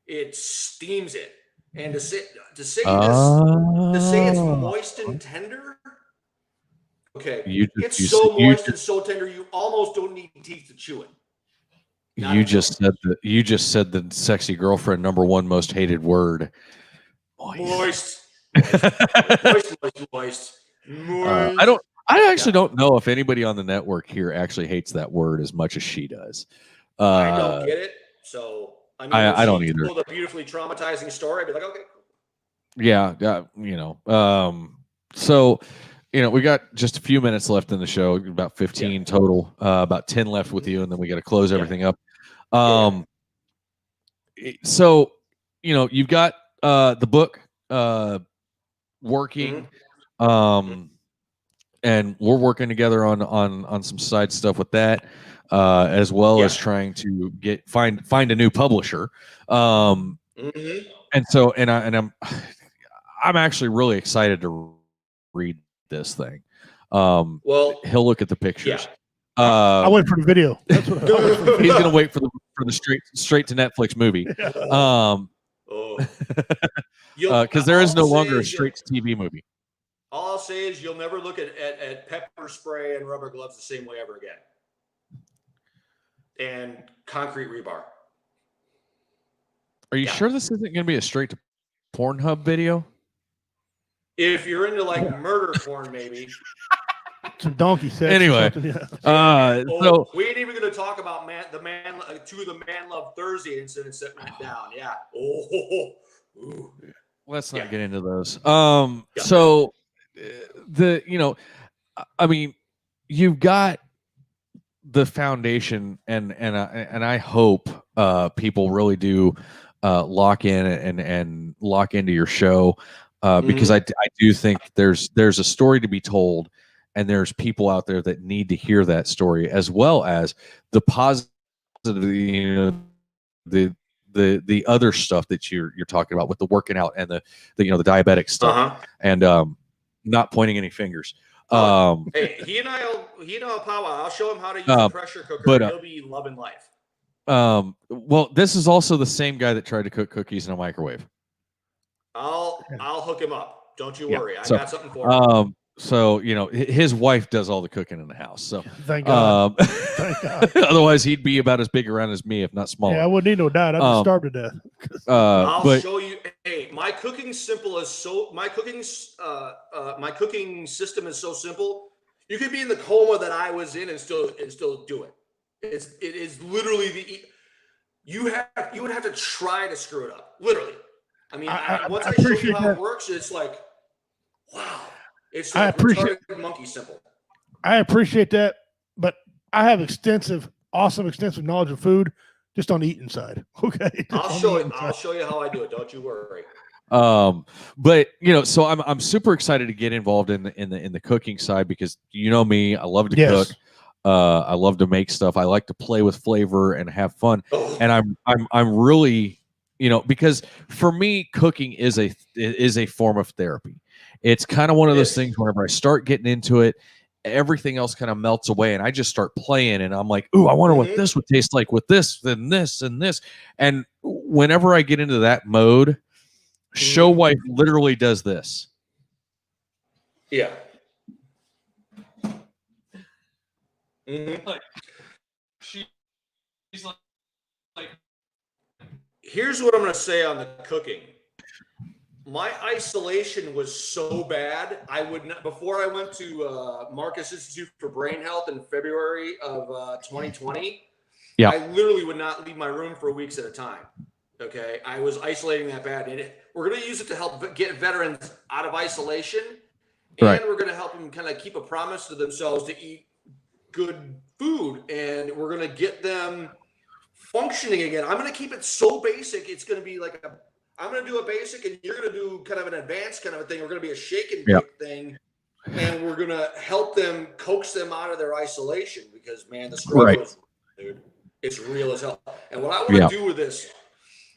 it steams it. And to say it's moist and tender. Okay, it's so moist and so tender, you almost don't need teeth to chew it. You just said the sexy girlfriend #1 most hated word. Moist. I actually don't know if anybody on the network here actually hates that word as much as she does. I don't get it. So I don't either. Told a beautifully traumatizing story, I'd be like, okay. Yeah, so, we got just a few minutes left in the show, about 15 total, about 10 left with you, and then we got to close everything up. So, you've got the book working, and we're working together on some side stuff with that, as well as trying to find a new publisher. And so, I'm actually really excited to read this thing. Well, he'll look at the pictures. I wait for the video. That's what he's gonna wait for the straight to Netflix movie. Because there is no all I'll say longer a is straight to TV movie. All I'll say is you'll never look at pepper spray and rubber gloves the same way ever again. And concrete rebar. Are you sure this isn't going to be a straight to Pornhub video? If you're into like murder porn, maybe. Some donkey sex. Anyway, so we ain't even going to talk about two of the Man Love Thursday incidents that went down. Yeah. Ooh. Let's not get into those. Yeah. So I mean, you've got the foundation, and I hope people really do lock in and lock into your show because I do think there's a story to be told, and there's people out there that need to hear that story, as well as the positive, the other stuff that you're talking about with the working out and the diabetic stuff, and not pointing any fingers. Hey, he and I'll powwow. I'll show him how to use a pressure cooker, and he'll be loving life. Well, this is also the same guy that tried to cook cookies in a microwave. I'll hook him up. Don't you worry. I So, got something for him. So his wife does all the cooking in the house. So Thank God. Thank God. Otherwise, he'd be about as big around as me, if not smaller. Yeah, I wouldn't need no diet. I'd just starve to death. I'll show you. Hey, my cooking system is so simple. You could be in the coma that I was in and still do it. It is literally you would have to try to screw it up. Literally. I mean, once I show you how it works, it's like, wow. It's like retarded monkey simple. I appreciate that, but I have awesome extensive knowledge of food, just on the eating side. Okay. I'll show you how I do it. Don't you worry. But so I'm super excited to get involved in the cooking side, because me, I love to cook. I love to make stuff. I like to play with flavor and have fun. And I'm really, because for me, cooking is a form of therapy. It's kind of one of those things, whenever I start getting into it, everything else kind of melts away, and I just start playing, and I'm like, ooh, I wonder what this would taste like with this and this and this. And whenever I get into that mode, Show Wife literally does this. Yeah. She's like, here's what I'm going to say on the cooking. My isolation was so bad. I would not, before I went to Marcus Institute for Brain Health in February of 2020. Yeah. I literally would not leave my room for weeks at a time. Okay. I was isolating that bad. And we're going to use it to help get veterans out of isolation. And we're going to help them kind of keep a promise to themselves to eat good food. And we're going to get them functioning again. I'm going to keep it so basic. It's going to be like I'm going to do a basic, and you're going to do kind of an advanced kind of a thing. We're going to be a shake and bake thing, and we're going to help them, coax them out of their isolation, because, man, the struggle is, dude, it's real as hell. And what I want to do with this,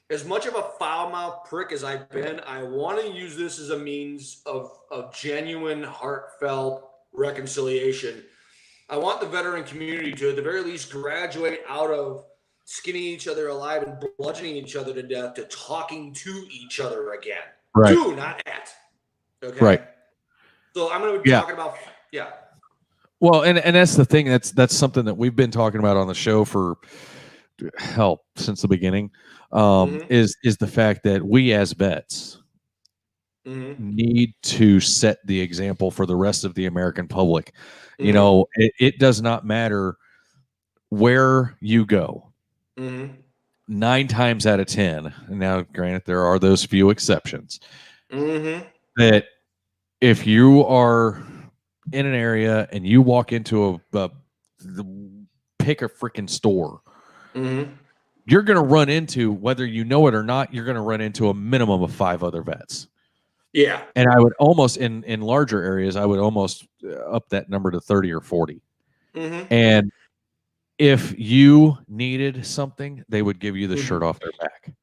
as much of a foul-mouthed prick as I've been, I want to use this as a means of genuine, heartfelt reconciliation. I want the veteran community to, at the very least, graduate out of skinning each other alive and bludgeoning each other to death to talking to each other again. Right. To, not at. Okay. Right. So I'm going to be talking about, Well, and that's the thing. That's something that we've been talking about on the show for since the beginning. Is the fact that we as vets need to set the example for the rest of the American public. It does not matter where you go. 9 times out of 10, and now granted there are those few exceptions, that if you are in an area and you walk into pick a freaking store, you're going to run into, whether you know it or not, you're going to run into a minimum of 5 other vets. Yeah. And I would almost, in larger areas, I would almost up that number to 30 or 40. And if you needed something, they would give you the shirt off their back.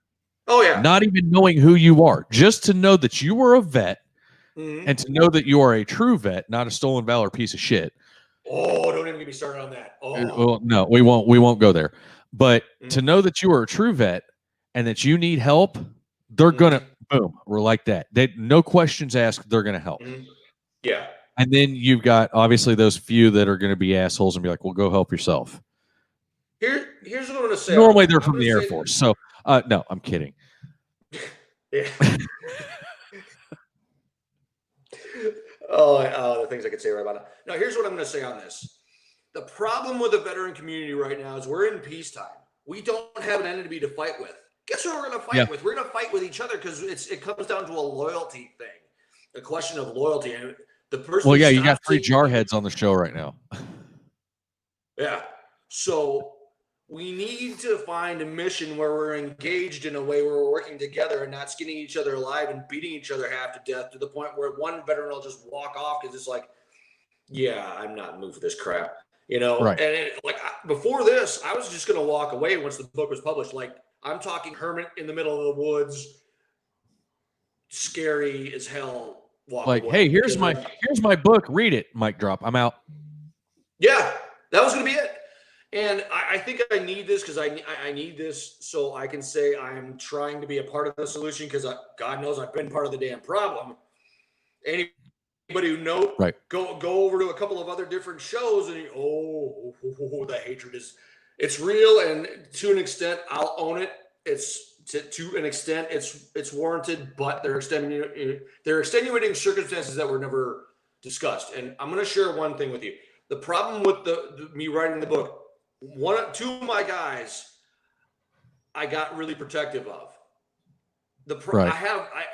Oh, yeah. Not even knowing who you are, just to know that you were a vet and to know that you are a true vet, not a stolen valor piece of shit. Oh, don't even get me started on that. Oh. Well, no, we won't go there. But to know that you are a true vet and that you need help, they're gonna boom. We're like that. They no questions asked. They're gonna help. Yeah. And then you've got obviously those few that are going to be assholes and be like, "Well, go help yourself." Here's what I'm going to say. Normally, they're I'm from gonna the Air say- Force. So, no, I'm kidding. Yeah. oh, the things I could say right about it. Now, here's what I'm going to say on this. The problem with the veteran community right now is we're in peacetime. We don't have an enemy to fight with. Guess who we're going to fight with? We're going to fight with each other because it comes down to a loyalty thing, a question of loyalty. And the person. Well, yeah, you got 3 jarheads on the show right now. Yeah. So we need to find a mission where we're engaged in a way where we're working together and not skinning each other alive and beating each other half to death to the point where one veteran will just walk off because it's like, yeah, I'm not moved for this crap, Right. And before this, I was just going to walk away once the book was published. Like, I'm talking hermit in the middle of the woods, scary as hell. Walk Like, away hey, here's my book. Read it. Mic drop. I'm out. Yeah, that was going to be it. And I think I need this because I need this so I can say I'm trying to be a part of the solution because God knows I've been part of the damn problem. Anybody who knows, Right. go over to a couple of other different shows and the hatred it's real, and to an extent I'll own it. It's to an extent it's warranted, but they're extenuating circumstances that were never discussed. And I'm going to share one thing with you. The problem with me writing the book. 2 of my guys, I got really protective of.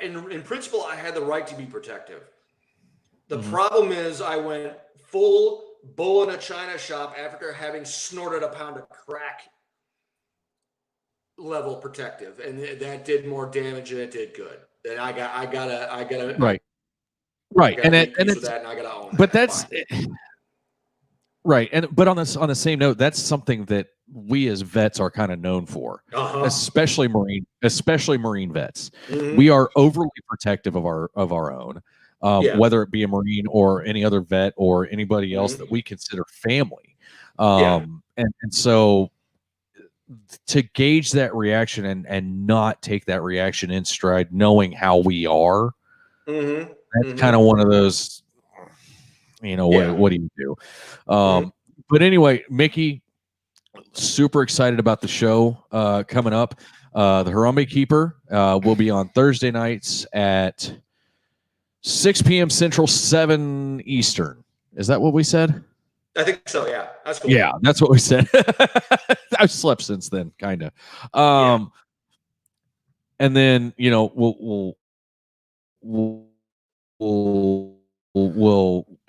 In principle, I had the right to be protective. The problem is, I went full bull in a china shop after having snorted a pound of crack level protective, and that did more damage than it did good. And I gotta Right. and I gotta own. But that's. Right. But on the same note, that's something that we as vets are kind of known for, especially Marine vets. Mm-hmm. We are overly protective of our own, whether it be a Marine or any other vet or anybody else that we consider family. And so to gauge that reaction and not take that reaction in stride, knowing how we are, that's kind of one of those. What do you do? But anyway, Mickey, super excited about the show coming up. The Harambe Keeper will be on Thursday nights at 6 p.m. Central, 7 Eastern. Is that what we said? I think so. Yeah, that's cool. Yeah, that's what we said. I've slept since then, kind of. And then we'll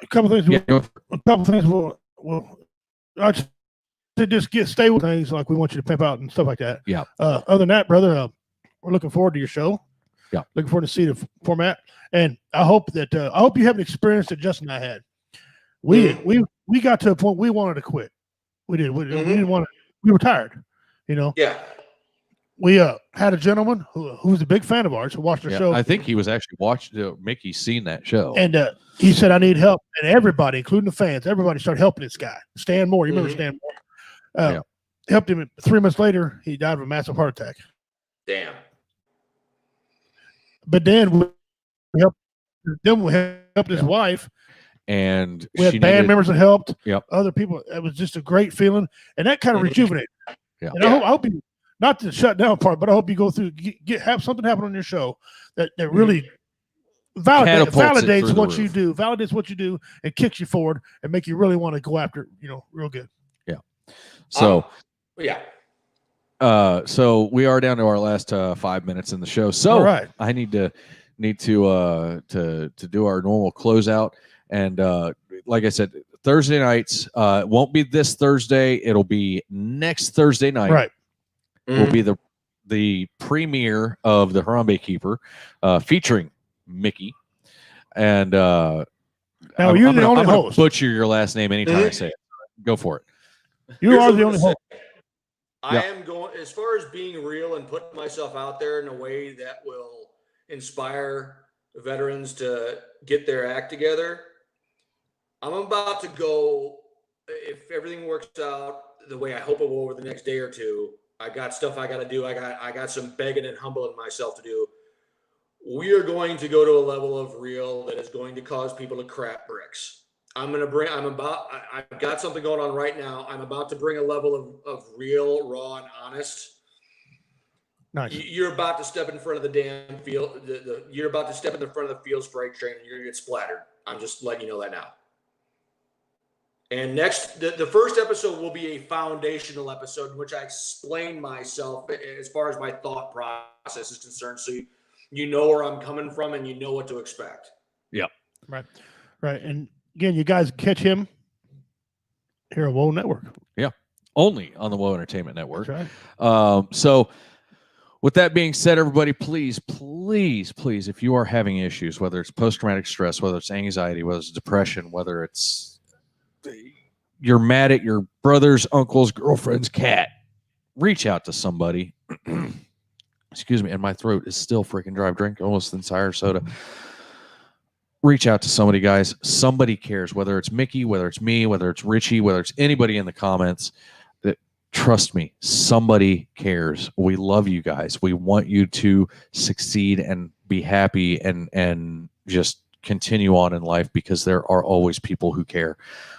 a couple things. I just stay with things like we want you to pimp out and stuff like that. Yeah. Other than that, brother, we're looking forward to your show. Yeah. Looking forward to see the format, and I hope you have an experience that Justin and I had. We got to a point we wanted to quit. We did. We didn't want to. We were tired. Yeah. We had a gentleman who was a big fan of ours who watched our show. I think he was actually watching. Mickey's seen that show, and he said, "I need help." And everybody, including the fans, everybody started helping this guy. Stan Moore, you remember Stan Moore? Helped him. 3 months later, he died of a massive heart attack. Damn. But then we helped his wife, and we had band members that helped. Yep. Other people. It was just a great feeling, and that kind of rejuvenated. Yeah. And I hope you, not the shutdown part, but I hope you go through, have something happen on your show that really validates what you do, and kicks you forward and make you really want to go after it, real good. Yeah. So, so we are down to our last 5 minutes in the show. So all right. I need to do our normal closeout. And like I said, Thursday nights, it won't be this Thursday. It'll be next Thursday night. Right. Will be the premiere of the Harambe Keeper, featuring Mickey. And now you're the only host. Butcher your last name anytime I say it. Go for it. You are the only host. I am going, as far as being real and putting myself out there in a way that will inspire veterans to get their act together. I'm about to go, if everything works out the way I hope it will over the next day or two. I got stuff I got to do. I got some begging and humbling myself to do. we are going to go to a level of real that is going to cause people to crap bricks. I've got something going on right now. I'm about to bring a level of real, raw, and honest. Nice. You're about to step in front of the damn field. You're about to step in the front of the field strike train, and you're gonna get splattered. I'm just letting you know that now. And next, the first episode will be a foundational episode in which I explain myself as far as my thought process is concerned, so you know where I'm coming from and you know what to expect. Right. And again, you guys catch him here on Whoa Network. Only on the Whoa Entertainment Network. That's right. So with that being said, everybody, please, if you are having issues, whether it's post-traumatic stress, whether it's anxiety, whether it's depression, whether it's you're mad at your brother's, uncle's, girlfriend's cat, reach out to somebody. Excuse me, and my throat is still freaking dry. I've drank almost the entire soda. Reach out to somebody, guys. Somebody cares, whether it's Mickey, whether it's me, whether it's Richie, whether it's anybody in the comments. Trust me, somebody cares. We love you guys. We want you to succeed and be happy and just continue on in life, because there are always people who care.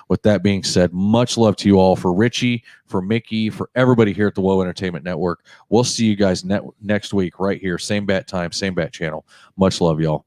With that being said, much love to you all. For Richie, for Mickey, for everybody here at the Whoa Entertainment Network. We'll see you guys next week right here. Same bat time, same bat channel. Much love, y'all.